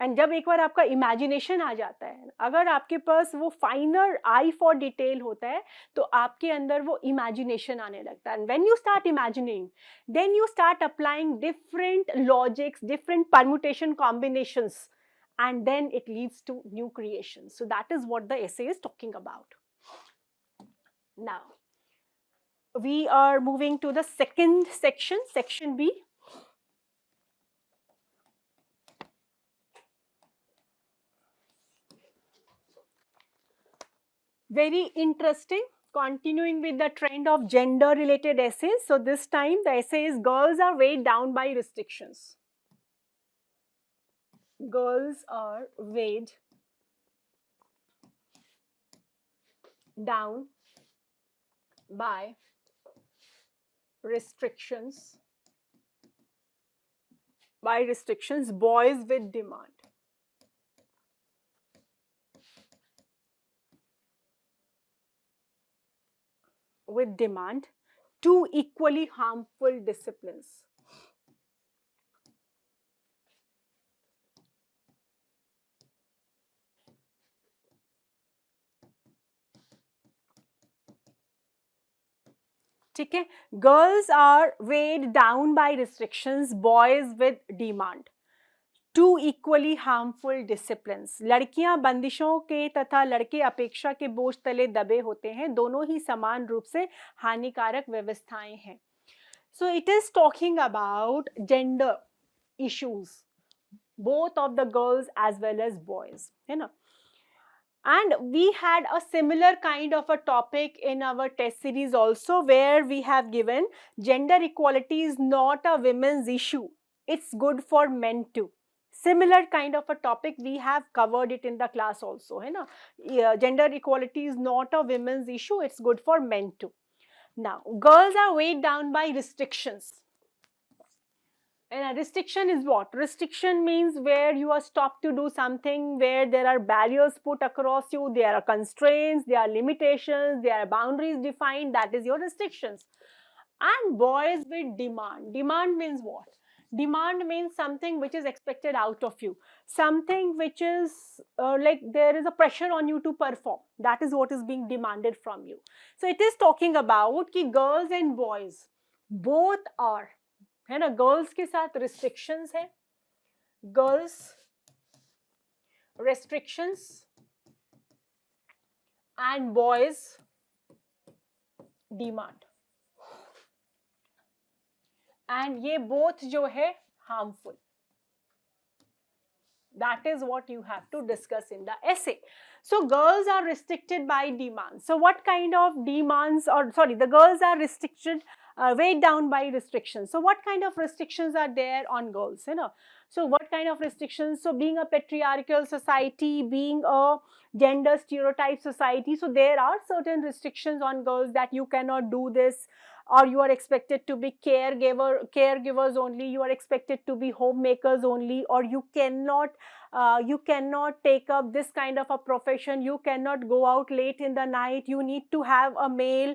And जब एक बार आपका imagination आ जाता है, अगर आपके पास वो फाइनर आई फॉर डिटेल होता है, तो आपके अंदर वो इमेजिनेशन आने लगता है. And when you start imagining, then you start applying different logics, different permutation combinations, and then it leads to new creations. So that is what the essay is talking about. Now, we are moving to the second section, section B. Very interesting, continuing with the trend of gender related essays. So this time the essay is girls are weighed down by restrictions. Girls are weighed down by restrictions, boys with demand. With demand, two equally harmful disciplines. ठीक है, girls are weighed down by restrictions, boys with demand, two equally harmful disciplines. लड़कियां बंदिशों के तथा लड़के अपेक्षा के बोझ तले दबे होते हैं, दोनों ही समान रूप से हानिकारक व्यवस्थाएं हैं. So it is talking about gender issues, both of the girls as well as boys, है ना. And we had a similar kind of a topic in our test series also, where we have given gender equality is not a women's issue, it's good for men too. Similar kind of a topic we have covered it in the class also, है ना. Gender equality is not a women's issue, it's good for men too. Now, girls are weighed down by restrictions. And a restriction is what? Restriction means where you are stopped to do something, where there are barriers put across you, there are constraints, there are limitations, there are boundaries defined, that is your restrictions. And boys with demand. Demand means what? Demand means something which is expected out of you, something which is like there is a pressure on you to perform. That is what is being demanded from you. So it is talking about कि girls and boys both are, है ना, girls के साथ restrictions है, girls restrictions and boys demand, and ये both जो है harmful. That is what you have to discuss in the essay. So girls are restricted by demands. So what kind of demands, or sorry, the girls are restricted, weighed down by restrictions. So what kind of restrictions are there on girls, you know? So what kind of restrictions? So being a patriarchal society, being a gender stereotype society, so there are certain restrictions on girls that you cannot do this, or you are expected to be caregivers only, you are expected to be homemakers only, or you cannot take up this kind of a profession, you cannot go out late in the night, you need to have a male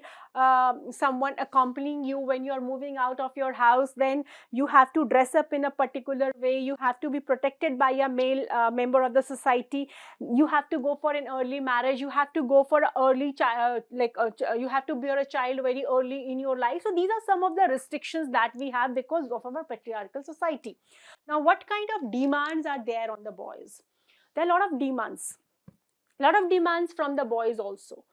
someone accompanying you when you are moving out of your house, then you have to dress up in a particular way, you have to be protected by a male member of the society, you have to go for an early marriage, you have to go for an early child, you have to bear a child very early in your life. So these are some of the restrictions that we have because of our patriarchal society. Now, what kind of demands are there on the boys? There are a lot of demands from the boys also.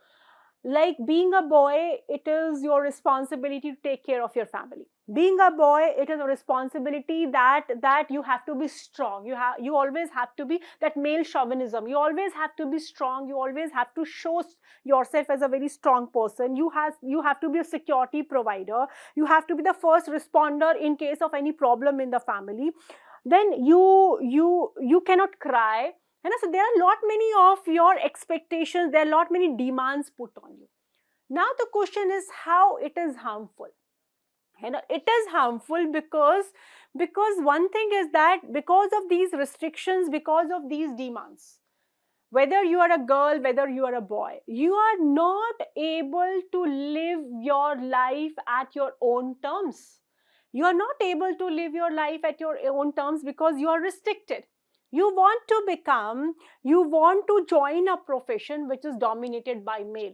Like being a boy, it is your responsibility to take care of your family. Being a boy, it is a responsibility that you have to be strong. You always have to be that male chauvinism. You always have to be strong. You always have to show yourself as a very strong person. You have to be a security provider. You have to be the first responder in case of any problem in the family. Then you cannot cry. And so there are a lot many of your expectations, there are a lot many demands put on you. Now the question is how it is harmful. It is harmful because one thing is that because of these restrictions, because of these demands, whether you are a girl, whether you are a boy, you are not able to live your life at your own terms. You are not able to live your life at your own terms because you are restricted. You want to join a profession which is dominated by male,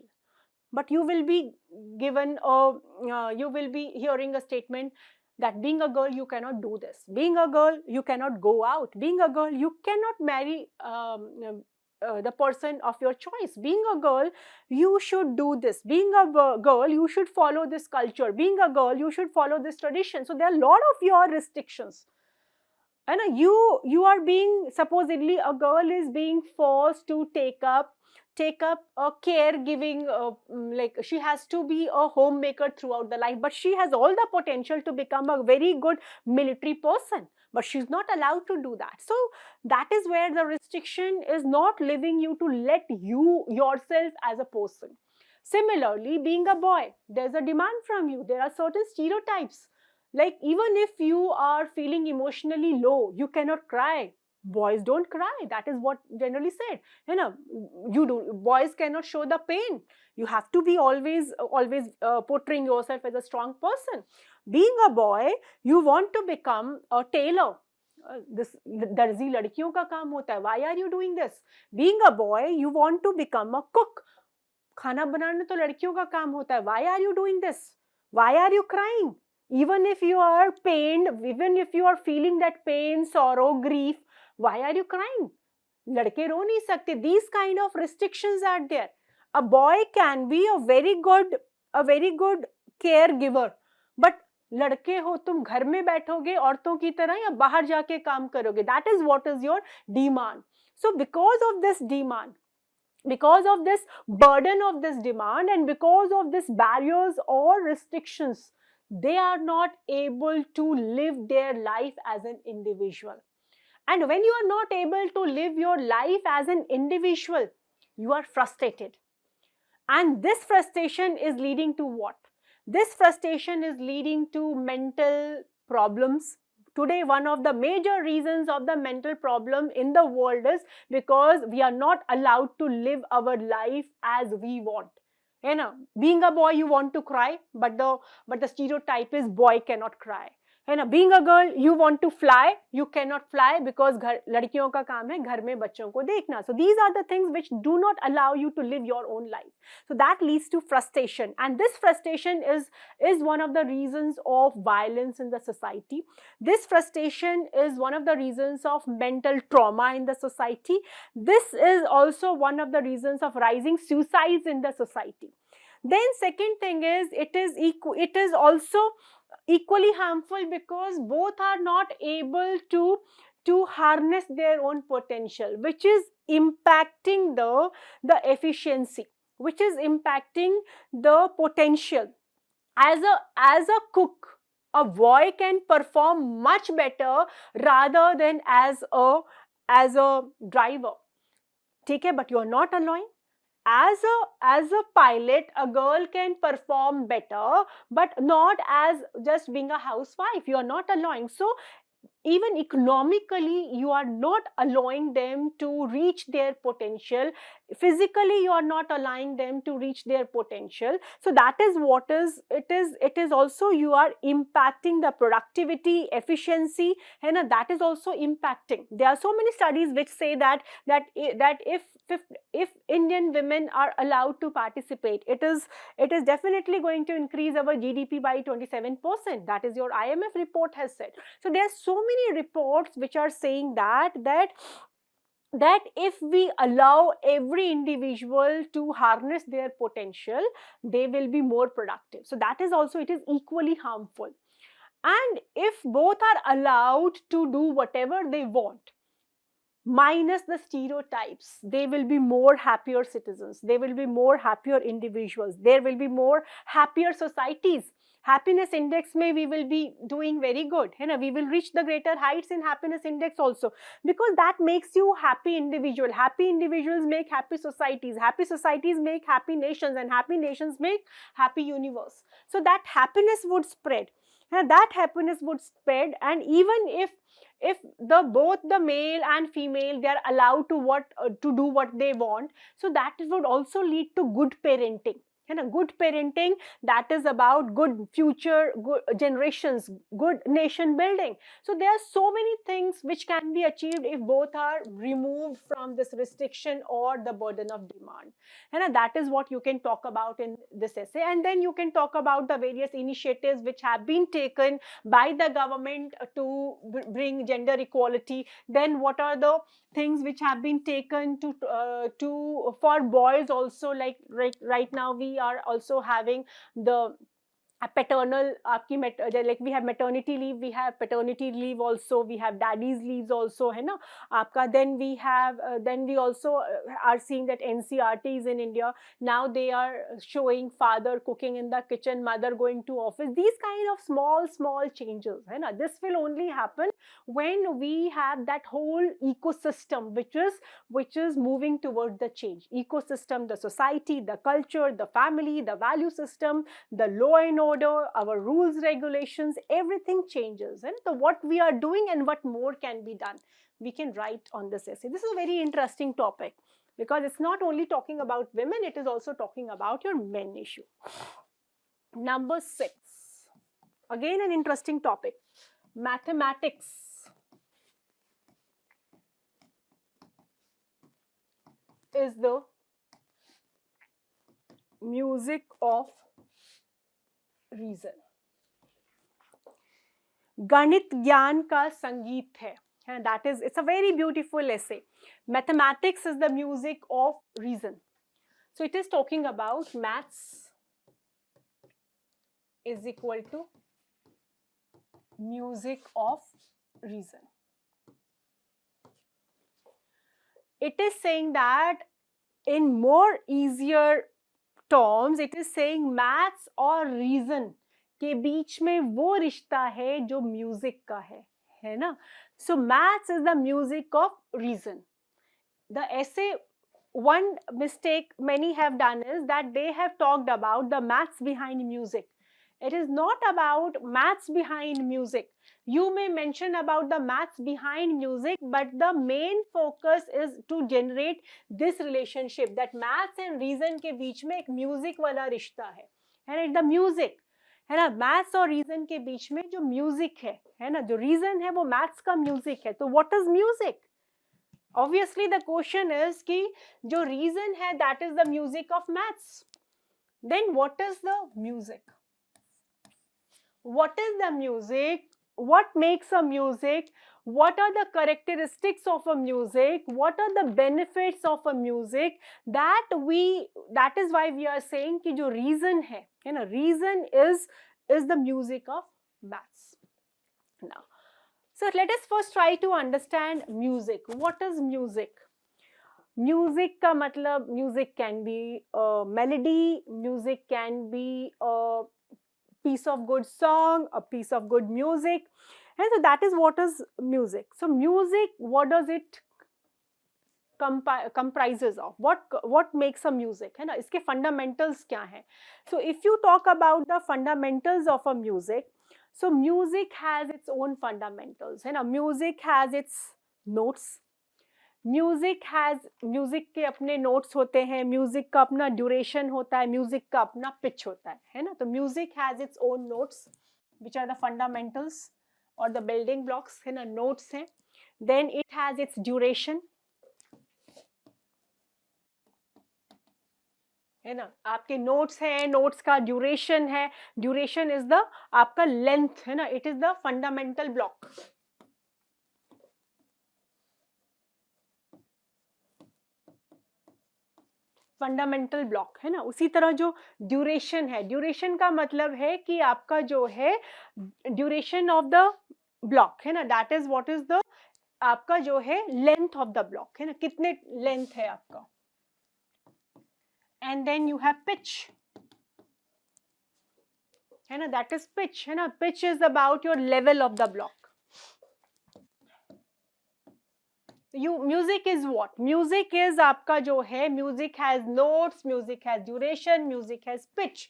but you will be given you will be hearing a statement that being a girl you cannot do this, being a girl you cannot go out, being a girl you cannot marry the person of your choice, being a girl you should do this, being a girl you should follow this culture, being a girl you should follow this tradition. So there are a lot of your restrictions. And you are being, supposedly a girl is being forced to take up a caregiving, like she has to be a homemaker throughout the life, but she has all the potential to become a very good military person, but she's not allowed to do that. So that is where the restriction is not leaving you to let you yourself as a person. Similarly, being a boy, there's a demand from you. There are certain stereotypes. Like even if you are feeling emotionally low, you cannot cry. Boys don't cry. That is what generally said. Boys cannot show the pain. You have to be always portraying yourself as a strong person. Being a boy, you want to become a tailor. This darzi ladkiyon ka kaam hota hai. Why are you doing this? Being a boy, you want to become a cook. Khana banana to ladkiyon ka kaam hota hai. Why are you doing this? Why are you crying? Even if you are pained, even if you are feeling that pain, sorrow, grief, why are you crying? Ladke ro nahi sakte. These kind of restrictions are there. A boy can be a very good caregiver, but लड़के हो तुम घर में बैठोगे औरतों की तरह या बाहर जाके काम करोगे. That is what is your demand. So because of this demand, because of this burden of this demand, and because of this barriers or restrictions, they are not able to live their life as an individual. And when you are not able to live your life as an individual, you are frustrated. And this frustration is leading to what? This frustration is leading to mental problems. Today, one of the major reasons of the mental problem in the world is because we are not allowed to live our life as we want. Being a boy, you want to cry, but the stereotype is boy cannot cry. Being a girl, you want to fly, you cannot fly because लड़कियों का काम है घर में बच्चों को देखना. So these are the things which do not allow you to live your own life. So that leads to frustration, and this frustration is one of the reasons of violence in the society. This frustration is one of the reasons of mental trauma in the society. This is also one of the reasons of rising suicides in the society. Then second thing is it is also equally harmful because both are not able to harness their own potential, which is impacting the efficiency, which is impacting the potential. As a cook, a boy can perform much better rather than as a driver. Okay, but you are not allowing. as a pilot, a girl can perform better, but not as just being a housewife. You are not allowing. So even economically you are not allowing them to reach their potential, physically you are not allowing them to reach their potential. So that is what is it is also you are impacting the productivity, efficiency, and that is also impacting. There are so many studies which say that if Indian women are allowed to participate, it is definitely going to increase our GDP by 27%. That is your IMF report has said. So there are so many reports which are saying that if we allow every individual to harness their potential, they will be more productive. So that is also, it is equally harmful. And if both are allowed to do whatever they want, minus the stereotypes, they will be more happier citizens, they will be more happier individuals, there will be more happier societies. Happiness index may we will be doing very good, we will reach the greater heights in happiness index also, because that makes you happy individual. Happy individuals make happy societies make happy nations, and happy nations make happy universe. So that happiness would spread, that happiness would spread. And even if the both the male and female, they are allowed to do what they want, so that would also lead to good parenting. Good parenting, that is about good future, good generations, good nation building. So there are so many things which can be achieved if both are removed from this restriction or the burden of demand. And that is what you can talk about in this essay. And then you can talk about the various initiatives which have been taken by the government to bring gender equality. Then what are the things which have been taken to for boys also, like right now we are also having the paternal like we have maternity leave, we have paternity leave also, we have daddy's leaves also, hai na aapka. Then we have then we also are seeing that NCRTs in India, now they are showing father cooking in the kitchen, mother going to office. These kind of small changes, hai na, this will only happen when we have that whole ecosystem which is moving towards the change. Ecosystem, the society, the culture, the family, the value system, the law and order, our rules, regulations, everything changes. And so what we are doing and what more can be done, we can write on this essay. This is a very interesting topic because it's not only talking about women, it is also talking about your men issue. Number 6, again an interesting topic, mathematics is the music of reason. गणित ज्ञान का संगीत है, and that is, it's a very beautiful essay. Mathematics is the music of reason. So it is talking about maths is equal to music of reason. It is saying that in more easier terms, it is saying maths और reason के बीच में वो रिश्ता है जो music का है ना. So maths is the music of reason. The essay, one mistake many have done is that they have talked about the maths behind music. It is not about maths behind music. You may mention about the maths behind music, but the main focus is to generate this relationship that maths and reason के बीच में एक music वाला रिश्ता है the music है ना. maths और reason के बीच में जो music है ना, जो reason है वो maths का music है. तो what is music? Obviously the question is कि जो reason है, that is the music of maths. Then what is the music? What is the music? What makes a music? What are the characteristics of a music? What are the benefits of a music? That is why we are saying कि जो reason है ना, reason is the music of maths. Now, so let us first try to understand music. What is music? Music का मतलब, music can be a melody, music can be a piece of good song, a piece of good music, and so that is what is music. So music, what does it comprises of, what makes a music, है ना, इसके fundamentals क्या हैं. So if you talk about the fundamentals of a music, so music has its own fundamentals, है ना. Music has its notes, music के अपने notes होते हैं, म्यूजिक का अपना ड्यूरेशन होता है, म्यूजिक का अपना पिच होता है ना. तो music has its own notes which are the fundamentals और द बिल्डिंग ब्लॉक्स, है ना, नोट्स हैं. Then it has its duration, है ना. आपके नोट्स हैं, नोट्स का ड्यूरेशन है, ड्यूरेशन इज द आपका लेंथ, है ना. It is the fundamental block. Fundamental block, है ना. उसी तरह जो ड्यूरेशन है, ड्यूरेशन का मतलब है कि आपका जो है ड्यूरेशन ऑफ द ब्लॉक, है ना. That is what is the आपका जो है लेंथ ऑफ द ब्लॉक, है ना, कितने लेंथ है आपका. And then you have pitch, है ना, दैट इज पिच, है ना. Pitch is about your level of the block. Music is what, music is आपका जो है, music has notes, music has duration, music has pitch.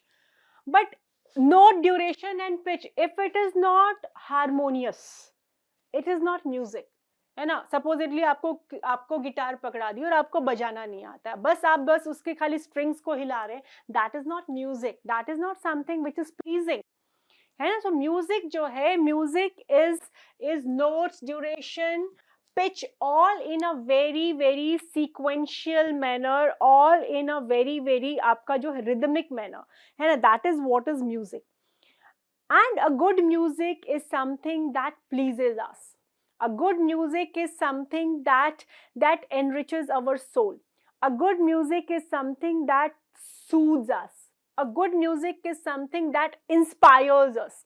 But note, duration and pitch, if it is not harmonious, it is not music, है ना. Supposedly आपको guitar पकड़ा दी और आपको बजाना नहीं आता है, आप बस उसके खाली स्ट्रिंग्स को हिला रहे हैं, that is not music, that is not something which is pleasing, है ना. सो म्यूजिक जो है, music is notes, duration, pitch, all in a very sequential manner, all in a very आपका जो है rhythmic manner, है ना. that is what is music. And a good music is something that pleases us. A good music is something that enriches our soul. A good music is something that soothes us. A good music is something that inspires us,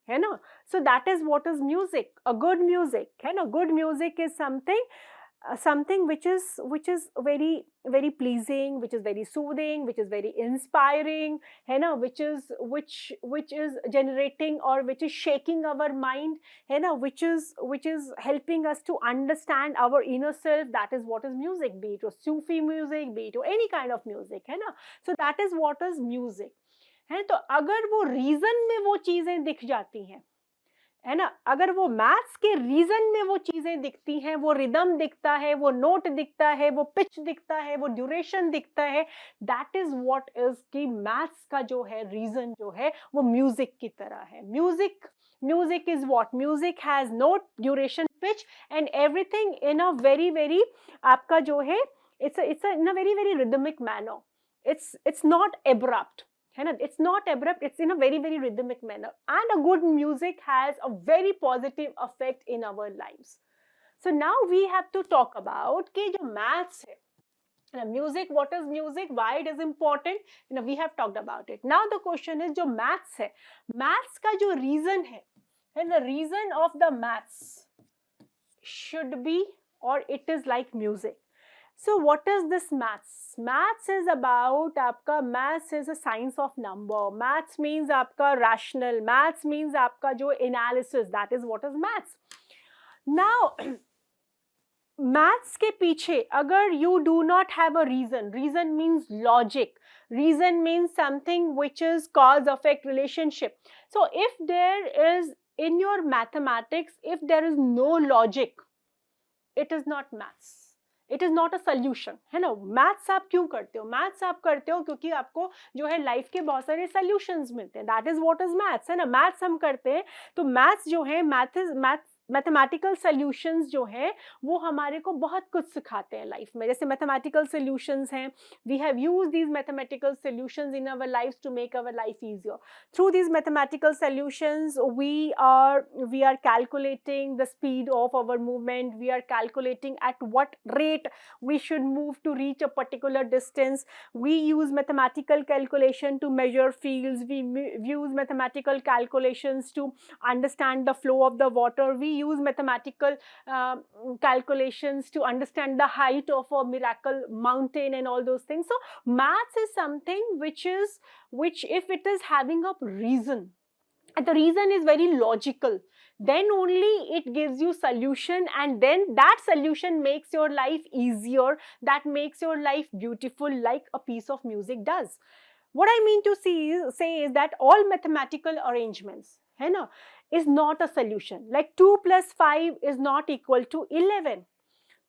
है ना. So that is what is music. A good music, है ना, good music is something which is very pleasing, which is very soothing, which is very inspiring, है ना, which is generating or which is shaking our mind, है ना, which is helping us to understand our inner self. That is what is music, be it Sufi music, be it any kind of music, है ना. So that is what is music, है. तो अगर वो reason में वो चीजें दिख जाती हैं, है ना, अगर वो मैथ्स के रीजन में वो चीजें दिखती हैं, वो रिदम दिखता है, वो नोट दिखता है, वो पिच दिखता है, वो ड्यूरेशन दिखता है, दैट इज व्हाट इज कि मैथ्स का जो है रीजन जो है वो म्यूजिक की तरह है. Music is what, music has note, duration, pitch and everything in a very आपका जो है it's in a very rhythmic manner. It's not abrupt, है ना. It's not abrupt, it's in a very rhythmic manner, and a good music has a very positive effect in our lives. So now we have to talk about कि जो maths है, music, what is music, why it is important, we have talked about it. Now the question is जो maths है, maths का जो reason है, and the reason of the maths should be, or it is like music. So what is this maths? Maths is about आपका, maths is a science of number. Maths means आपका rational. Maths means आपका जो analysis. That is what is maths. Now maths के पीछे अगर you do not have a reason, reason means logic. Reason means something which is cause effect relationship. So if there is in your mathematics, if there is no logic, it is not maths. It is not a solution, है ना. Maths आप क्यों करते हो? Maths आप करते हो क्योंकि आपको जो है लाइफ के बहुत सारे सोल्यूशंस मिलते हैं. That is what is maths, है ना. मैथ्स हम करते हैं तो मैथ्स जो है, मैथमेटिकल सॉल्यूशंस जो हैं वो हमारे को बहुत कुछ सिखाते हैं लाइफ में. जैसे मैथमेटिकल सॉल्यूशंस हैं, we have used these mathematical solutions in our life to make our life easier. Through these mathematical solutions we are calculating the speed of our movement, we are calculating at what rate we should move to reach a particular distance. We use mathematical calculation to measure fields. We use mathematical calculations to understand the flow of the water. We use mathematical calculations to understand the height of a miracle mountain and all those things. So maths is something which if it is having a reason, and the reason is very logical, then only it gives you solution, and then that solution makes your life easier, that makes your life beautiful, like a piece of music does. What I mean to say is that all mathematical arrangements, है ना, is not a solution. Like 2 plus 5 is not equal to 11.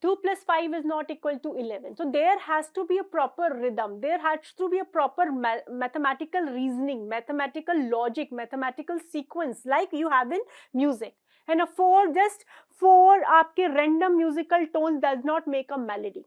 2 plus 5 is not equal to 11. So there has to be a proper rhythm. There has to be a proper mathematical reasoning, mathematical logic, mathematical sequence like you have in music. And a 4, just 4 आपके random musical tones does not make a melody.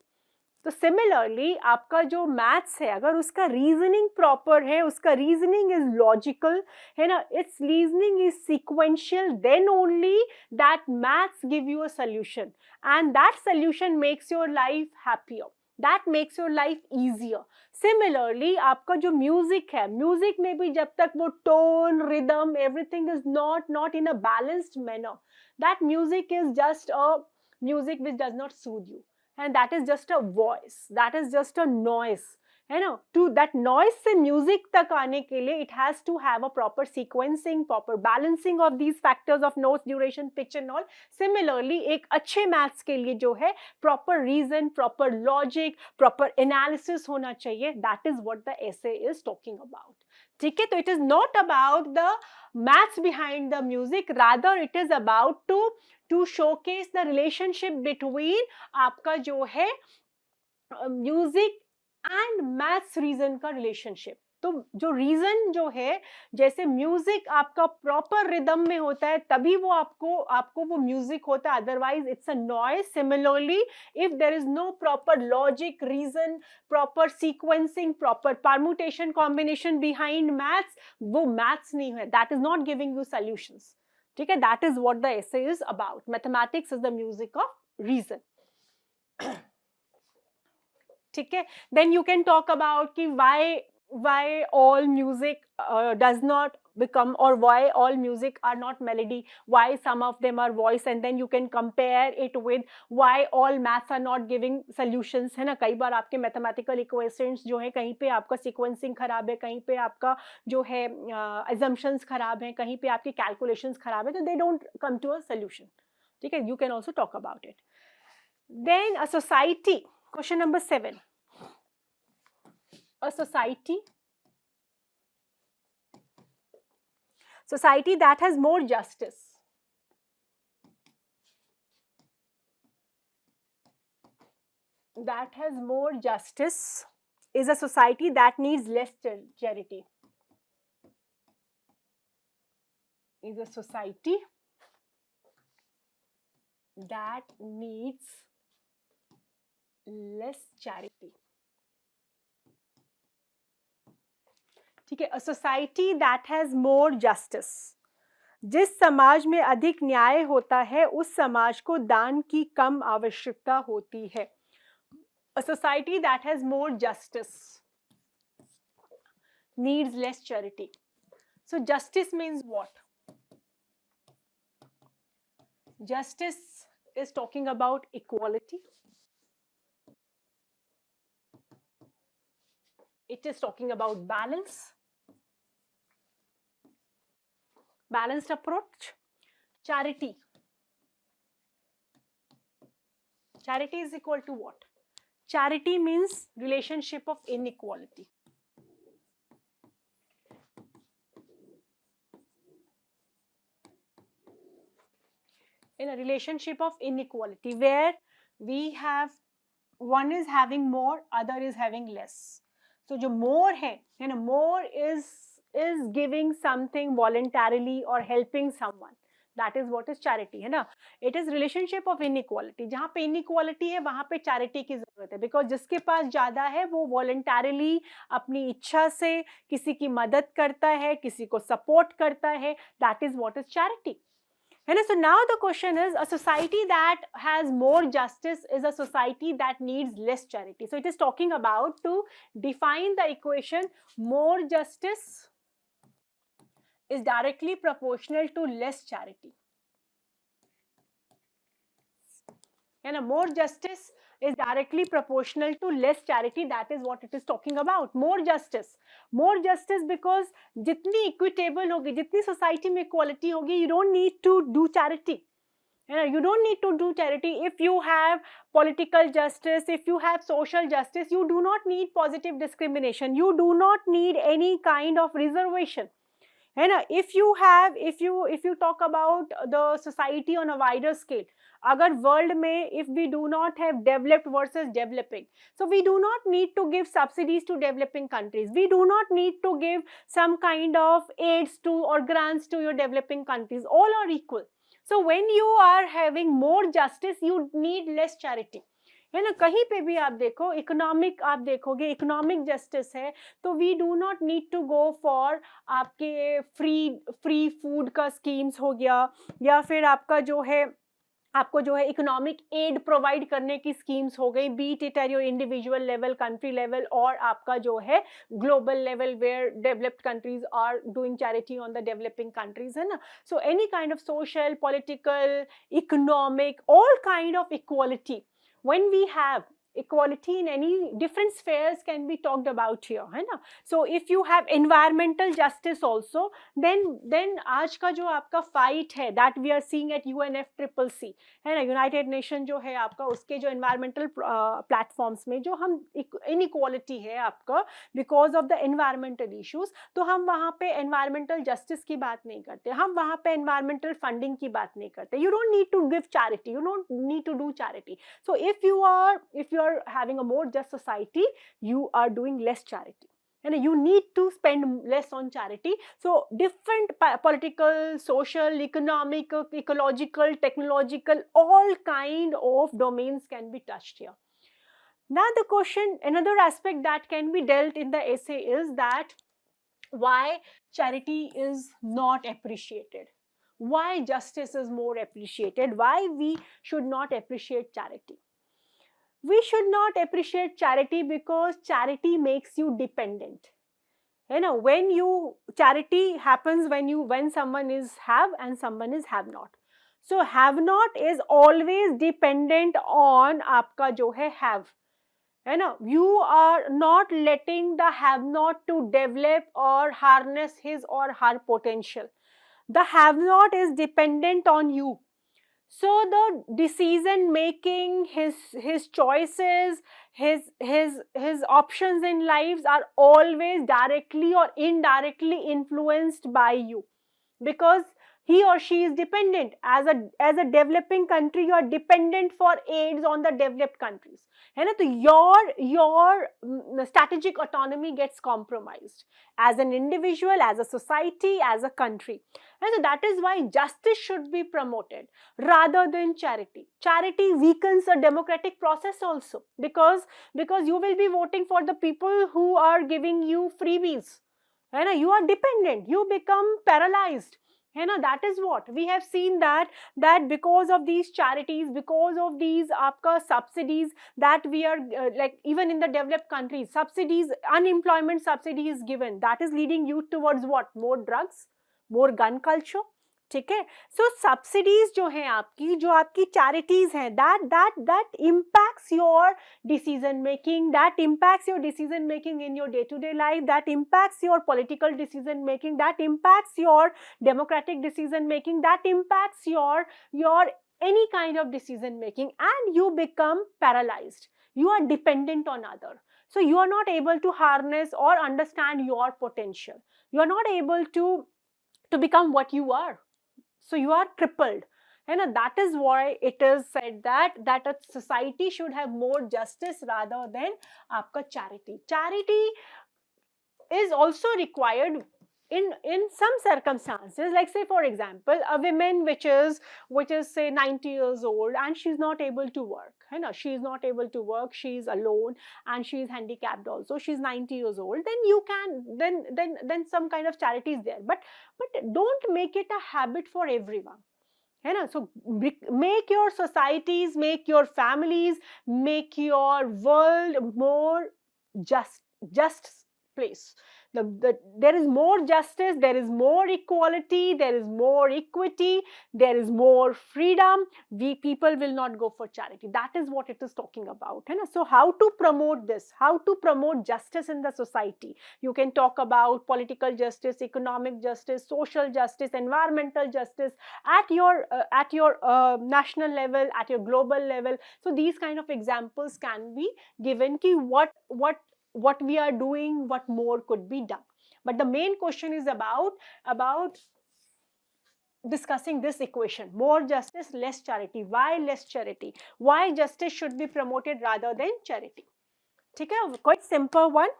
तो similarly आपका जो maths है, अगर उसका reasoning proper है, उसका reasoning is logical है ना, it's reasoning is sequential, then only that maths give you a solution, and that solution makes your life happier, that makes your life easier. Similarly आपका जो music है, music में भी जब तक वो tone, rhythm, everything is not in a balanced manner, that music is just a music which does not Sood you, and that is just a voice, that is just a noise, है ना. To that noise से music तक आने के लिए it has to have a proper sequencing, proper balancing of these factors of notes, duration, pitch and all. Similarly एक अच्छे maths के लिए जो है proper reason, proper logic, proper analysis होना चाहिए. That is what the essay is talking about. ठीक है, तो it is not about the maths behind the music, rather it is about to showcase the relationship between आपका जो है music and maths reason का relationship. तो जो reason जो है, जैसे म्यूजिक आपका प्रॉपर रिदम में होता है तभी वो आपको वो म्यूजिक होता है, otherwise it's a noise. Similarly if there is no proper logic, reason, proper sequencing, proper permutation, combination behind maths, वो मैथ्स नहीं है, that is not giving you solutions. ठीक है, that is what the essay is about. Mathematics is the music of reason. ठीक है, then you can talk about कि why all music does not become, or why all music are not melody, why some of them are voice, and then you can compare it with why all maths are not giving solutions, है ना. कई बार आपके mathematical equations जो है कहीं पे आपका sequencing खराब है, कहीं पे आपका जो है assumptions खराब है, कहीं पे आपकी calculations खराब है, तो they don't come to a solution. ठीक है, you can also talk about it. Then a society, question number 7. A society that has more justice, is a society that needs less charity. Is a society that needs less charity. ठीक है, a society that has more justice, जिस समाज में अधिक न्याय होता है उस समाज को दान की कम आवश्यकता होती है. A society that has more justice needs less charity. So justice means what? Justice is talking about equality. It is talking about balanced approach. Charity is equal to what? Charity means relationship of inequality. In a relationship of inequality where we have one is having more, other is having less. So जो more है ना, more is giving something voluntarily or helping someone. That is what is charity, है ना. It is relationship of inequality. जहाँ पे inequality है वहाँ पे charity की जरूरत है, because जिसके पास ज़्यादा है वो voluntarily अपनी इच्छा से किसी की मदद करता है, किसी को support करता है. That is what is charity. So now the question is, a society that has more justice is a society that needs less charity. So it is talking about to define the equation, more justice is directly proportional to less charity. And more justice is directly proportional to less charity. That is what it is talking about. More justice because जितनी equitable होगी, जितनी society में equality होगी, you don't need to do charity. You don't need to do charity. If you have political justice, if you have social justice, you do not need positive discrimination. You do not need any kind of reservation. If you talk about the society on a wider scale, agar world mein, if we do not have developed versus developing, so we do not need to give subsidies to developing countries. We do not need to give some kind of aids to or grants to your developing countries. All are equal. So when you are having more justice, you need less charity. है ना, कहीं पे भी आप देखो, economic आप देखोगे, economic justice है, तो we do not need to go for आपके फ्री फूड का स्कीम्स हो गया, या फिर आपका जो है आपको जो है इकोनॉमिक एड प्रोवाइड करने की स्कीम्स हो गई, be it at your individual level, country level, और आपका जो है global level where developed countries are doing charity on the developing countries, है ना. So any kind of social, political, economic, all kind of equality, when we have equality in any different spheres can be talked about here, है ना. So if you have environmental justice also, then आज का जो आपका fight है, that we are seeing at UNFCCC, है ना, United Nation जो है आपका, उसके जो environmental platforms में जो हम inequality है आपका because of the environmental issues, तो हम वहाँ पे environmental justice की बात नहीं करते, हम वहाँ पे environmental funding की बात नहीं करते. You don't need to give charity, you don't need to do charity. So if you are having a more just society, you are doing less charity, and you need to spend less on charity. So different political, social, economic, ecological, technological, all kind of domains can be touched here. Now the question, another aspect that can be dealt in the essay is that why charity is not appreciated, why justice is more appreciated, why we should not appreciate charity. We should not appreciate charity because charity makes you dependent. You know, charity happens when someone is have and someone is have not. So have not is always dependent on आपका जो है have. You know, you are not letting the have not to develop or harness his or her potential. The have not is dependent on you. So the decision making, his choices, his options in lives are always directly or indirectly influenced by you, because he or she is dependent. As a developing country, you are dependent for aids on the developed countries, and your strategic autonomy gets compromised as an individual, as a society, as a country. And so that is why justice should be promoted rather than charity. Charity weakens the democratic process also, because you will be voting for the people who are giving you freebies. And you are dependent, you become paralyzed. That is what we have seen, that because of these charities, because of these aapka subsidies that we are like even in the developed countries, subsidies, unemployment subsidy is given, that is leading youth towards what? More drugs, more gun culture. ठीक है. So subsidies जो हैं आपकी, जो आपकी charities हैं, that impacts your decision making, that impacts your decision making in your day-to-day life, that impacts your political decision making, that impacts your democratic decision making, that impacts your any kind of decision making, and you become paralyzed. You are dependent on other. So you are not able to harness or understand your potential. You are not able to become what you are. So you are crippled. And that is why it is said that a society should have more justice rather than aapka charity. Charity is also required in some circumstances, like say for example a woman which is say 90 years old and she's not able to work, she's not able to work, she's alone and she's handicapped also, she's 90 years old, then you can then some kind of charity is there, but don't make it a habit for everyone. So make your societies, make your families, make your world more just place. There is more justice, there is more equality, there is more equity, there is more freedom. We people will not go for charity. That is what it is talking about. So how to promote this? How to promote justice in the society? You can talk about political justice, economic justice, social justice, environmental justice at your national level, at your global level. So these kind of examples can be given ki what we are doing, what more could be done. But the main question is about discussing this equation: more justice, less charity. Why less charity? Why justice should be promoted rather than charity? Okay, quite simple one.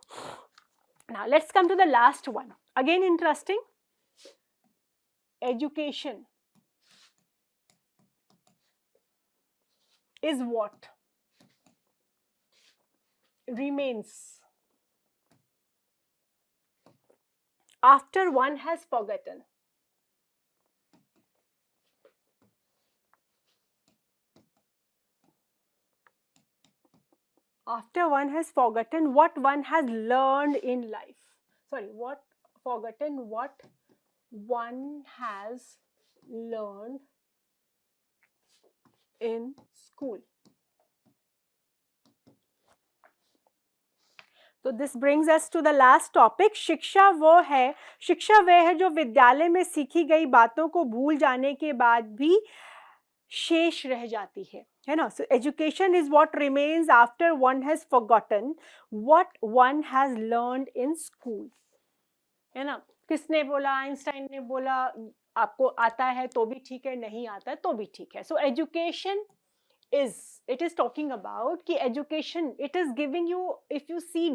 Now let's come to the last one. Again interesting. Education is what remains after one has forgotten. After one has forgotten what one has learned in life. Sorry, what one has learned in school. तो this brings us to the last topic. शिक्षा वह है जो विद्यालय में सीखी गई बातों को भूल जाने के बाद भी शेष रह जाती है ना. So education is what remains after one has forgotten what one has learned in school, है ना. किसने बोला? आइंस्टाइन ने बोला. आपको आता है तो भी ठीक है, नहीं आता है तो भी ठीक है. So education it is talking about ki education, it is giving you, if you see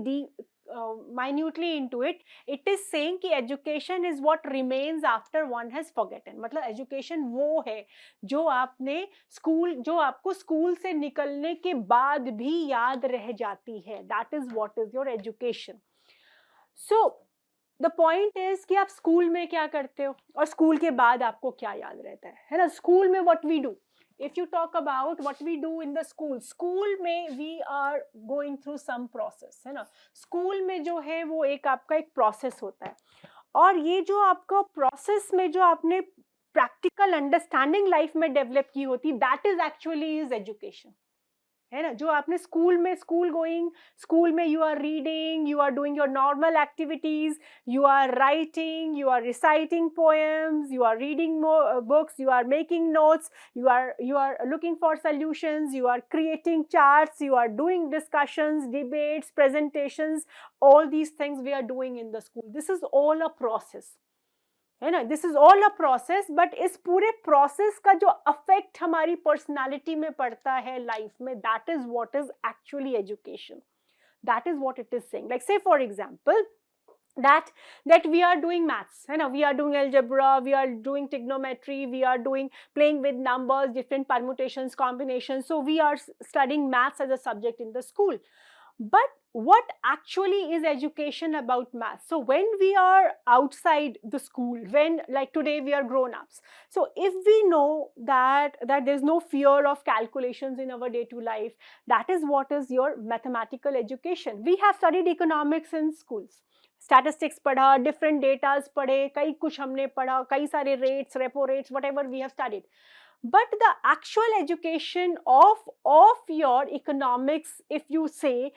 minutely into it, it is saying ki education is what remains after one has forgotten. मतलब education वो है जो आपको school से निकलने के बाद भी याद रह जाती है. that is what is your education. so the point is कि आप स्कूल में क्या करते हो और स्कूल के बाद आपको क्या याद रहता है ना. स्कूल में what we do, if you talk about what we do in the school में we are going through some process, है ना. स्कूल में जो है वो एक आपका एक प्रोसेस होता है, और ये जो आपका प्रोसेस में जो आपने प्रैक्टिकल अंडरस्टैंडिंग लाइफ में डेवलप की होती, that is actually is education, है ना. जो आपने स्कूल में you are reading, you are doing your normal activities, you are writing, you are reciting poems, you are reading books, you are making notes, you are looking for solutions, you are creating charts, you are doing discussions, debates, presentations. All these things we are doing in the school. This is all a process, है ना. This is all a process, but इस पूरे process का जो affect हमारी personality में पड़ता है लाइफ में, that is what is actually education. That is what it is saying. Like say for example that we are doing maths, है ना. we are doing algebra, we are doing trigonometry, we are doing playing with numbers, different permutations, combinations. So we are studying maths as a subject in the school. But what actually is education about math? So when we are outside the school, when like today we are grown ups, so if we know that there's no fear of calculations in our day to life, that is what is your mathematical education. We have studied economics in schools, statistics पढ़ा, different datas पढ़े, कई कुछ हमने पढ़ा, कई सारे rates, repo rates, whatever we have studied. But the actual education of your economics, if you say,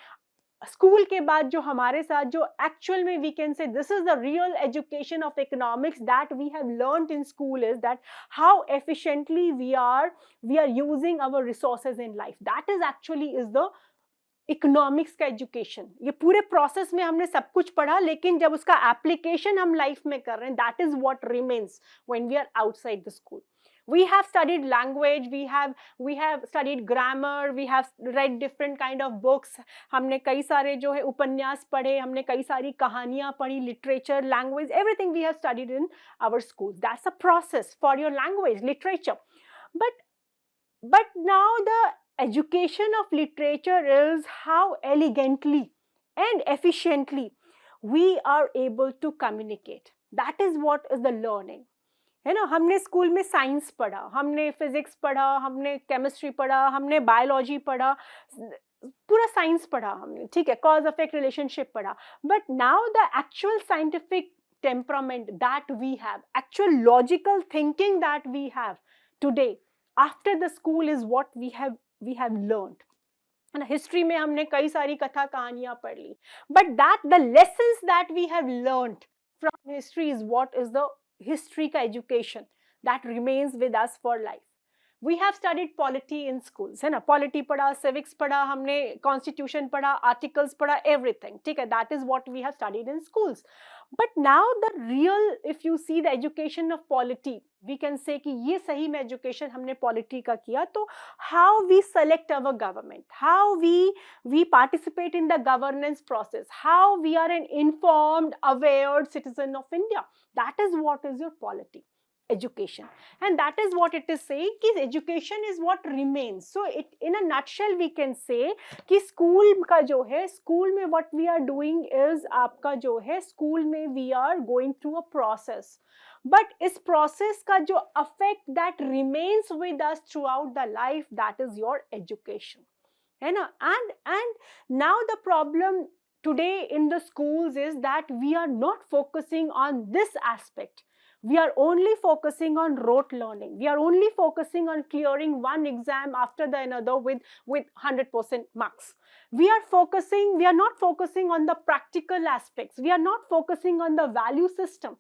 school के बाद जो हमारे साथ जो एक्चुअल में we can say this is the real education of economics that we have learned in school is that how efficiently we are using our resources in life. That is actually is the economics का education. ये पूरे process में हमने सब कुछ पढ़ा, लेकिन जब उसका एप्लीकेशन हम लाइफ में कर रहे हैं, that is what remains when we are outside the school. We have studied language, we have studied grammar, we have read different kind of books. हमने कई सारे जो है उपन्यास पढ़े, हमने कई सारी कहानियाँ पढ़ी, literature, language, everything we have studied in our schools. That's a process for your language, literature. But now the education of literature is how elegantly and efficiently we are able to communicate. That is what is the learning. है ना. हमने school में science पढ़ा, हमने physics पढ़ा, हमने chemistry पढ़ा, हमने बायोलॉजी पढ़ा. पूरा साइंस पढ़ा हमने, ठीक है, कॉज इफेक्ट रिलेशनशिप पढ़ा, but now the actual scientific temperament that we have, actual logical thinking that we have today after the school is what we have learned. And history में हमने कई सारी कथा कहानियां पढ़ ली, but that the lessons that we have learned from history is what is the history का education that remains with us for life. We have studied polity in schools, है ना, polity पढ़ा, civics पढ़ा हमने, constitution पढ़ा, articles पढ़ा, everything, ठीक है, that is what we have studied in schools. But now the real, if you see the education of polity, we can say कि ये सही में education हमने polity का किया, तो how we select our government, how we participate in the governance process, how we are an informed, aware citizen of India, that is what is your polity education. And that is what it is saying कि education is what remains. So it, in a nutshell we can say कि school का जो है, school में what we are doing is आपका जो है school में we are going through a process, but इस process का जो effect that remains with us throughout the life, that is your education, है ना. And now the problem today in the schools is that we are not focusing on this aspect. We are only focusing on rote learning. We are only focusing on clearing one exam after the another with 100% marks. We are not focusing on the practical aspects. We are not focusing on the value system.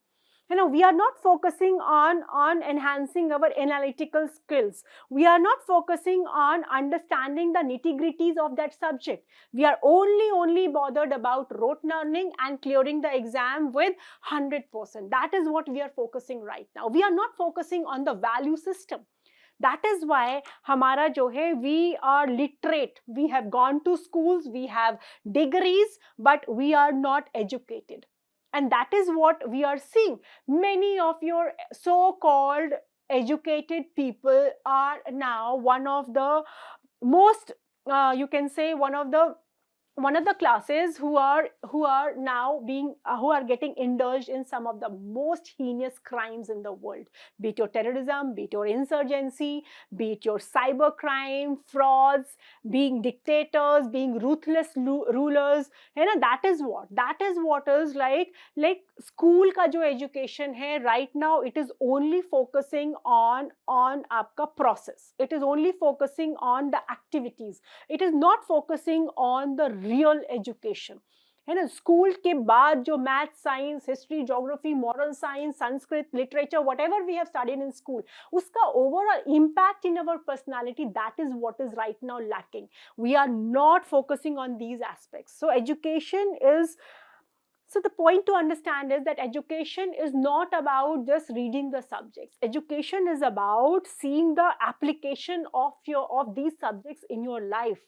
You know, we are not focusing on enhancing our analytical skills. We are not focusing on understanding the nitty-gritties of that subject. We are only bothered about rote learning and clearing the exam with 100%. That is what we are focusing right now. We are not focusing on the value system. That is why हमारा जो है, we are literate. We have gone to schools, we have degrees, but we are not educated. And that is what we are seeing. Many of your so-called educated people are now one of the most, you can say, one of the classes who are now being who are getting indulged in some of the most heinous crimes in the world, be it your terrorism, be it your insurgency, be it your cyber crime, frauds, being dictators, being ruthless rulers, है ना. That is what is like school का जो education है right now, it is only focusing on आपका process. It is only focusing on the activities. It is not focusing on the real education, है ना. School के बाद जो math, science, history, geography, moral science, Sanskrit, literature, whatever we have studied in school, उसका overall impact in our personality, that is what is right now lacking. We are not focusing on these aspects. So education is, so the point to understand is that education is not about just reading the subjects. Education is about seeing the application of these subjects in your life,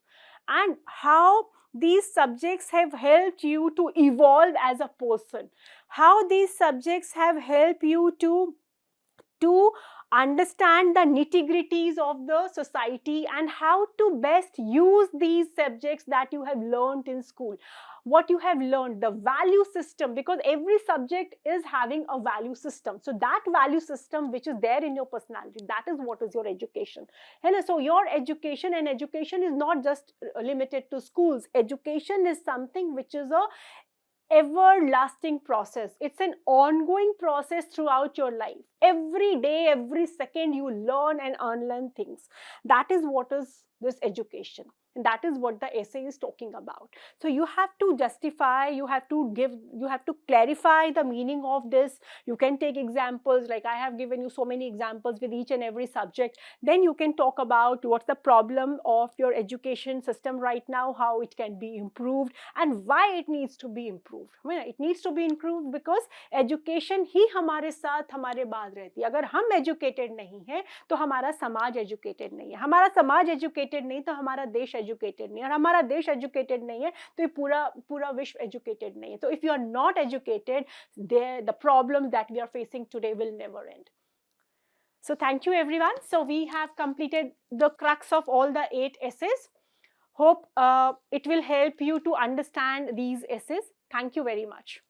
and how these subjects have helped you to evolve as a person, how these subjects have helped you to understand the nitty-gritties of the society, and how to best use these subjects that you have learned in school. What you have learned, the value system, because every subject is having a value system. So that value system which is there in your personality, that is what is your education. And so your education, and education is not just limited to schools. Education is something which is a everlasting process. It's an ongoing process throughout your life. Every day, every second, you learn and unlearn things. That is what is this education. And that is what the essay is talking about. So you have to justify, you have to clarify the meaning of this. You can take examples, like I have given you so many examples with each and every subject. Then you can talk about what's the problem of your education system right now, how it can be improved, and why it needs to be improved. I mean, it needs to be improved because education ही हमारे साथ हमारे बाद रहती है. अगर हम educated नहीं हैं, तो हमारा समाज educated नहीं है. हमारा समाज educated नहीं, तो हमारा देश educated नहीं है. और हमारा देश educated नहीं है, तो ये पूरा विश्व educated नहीं है. So if you are not educated, the problems that we are facing today will never end. So thank you everyone. So we have completed the crux of all the 8 essays. Hope it will help you to understand these essays. Thank you very much.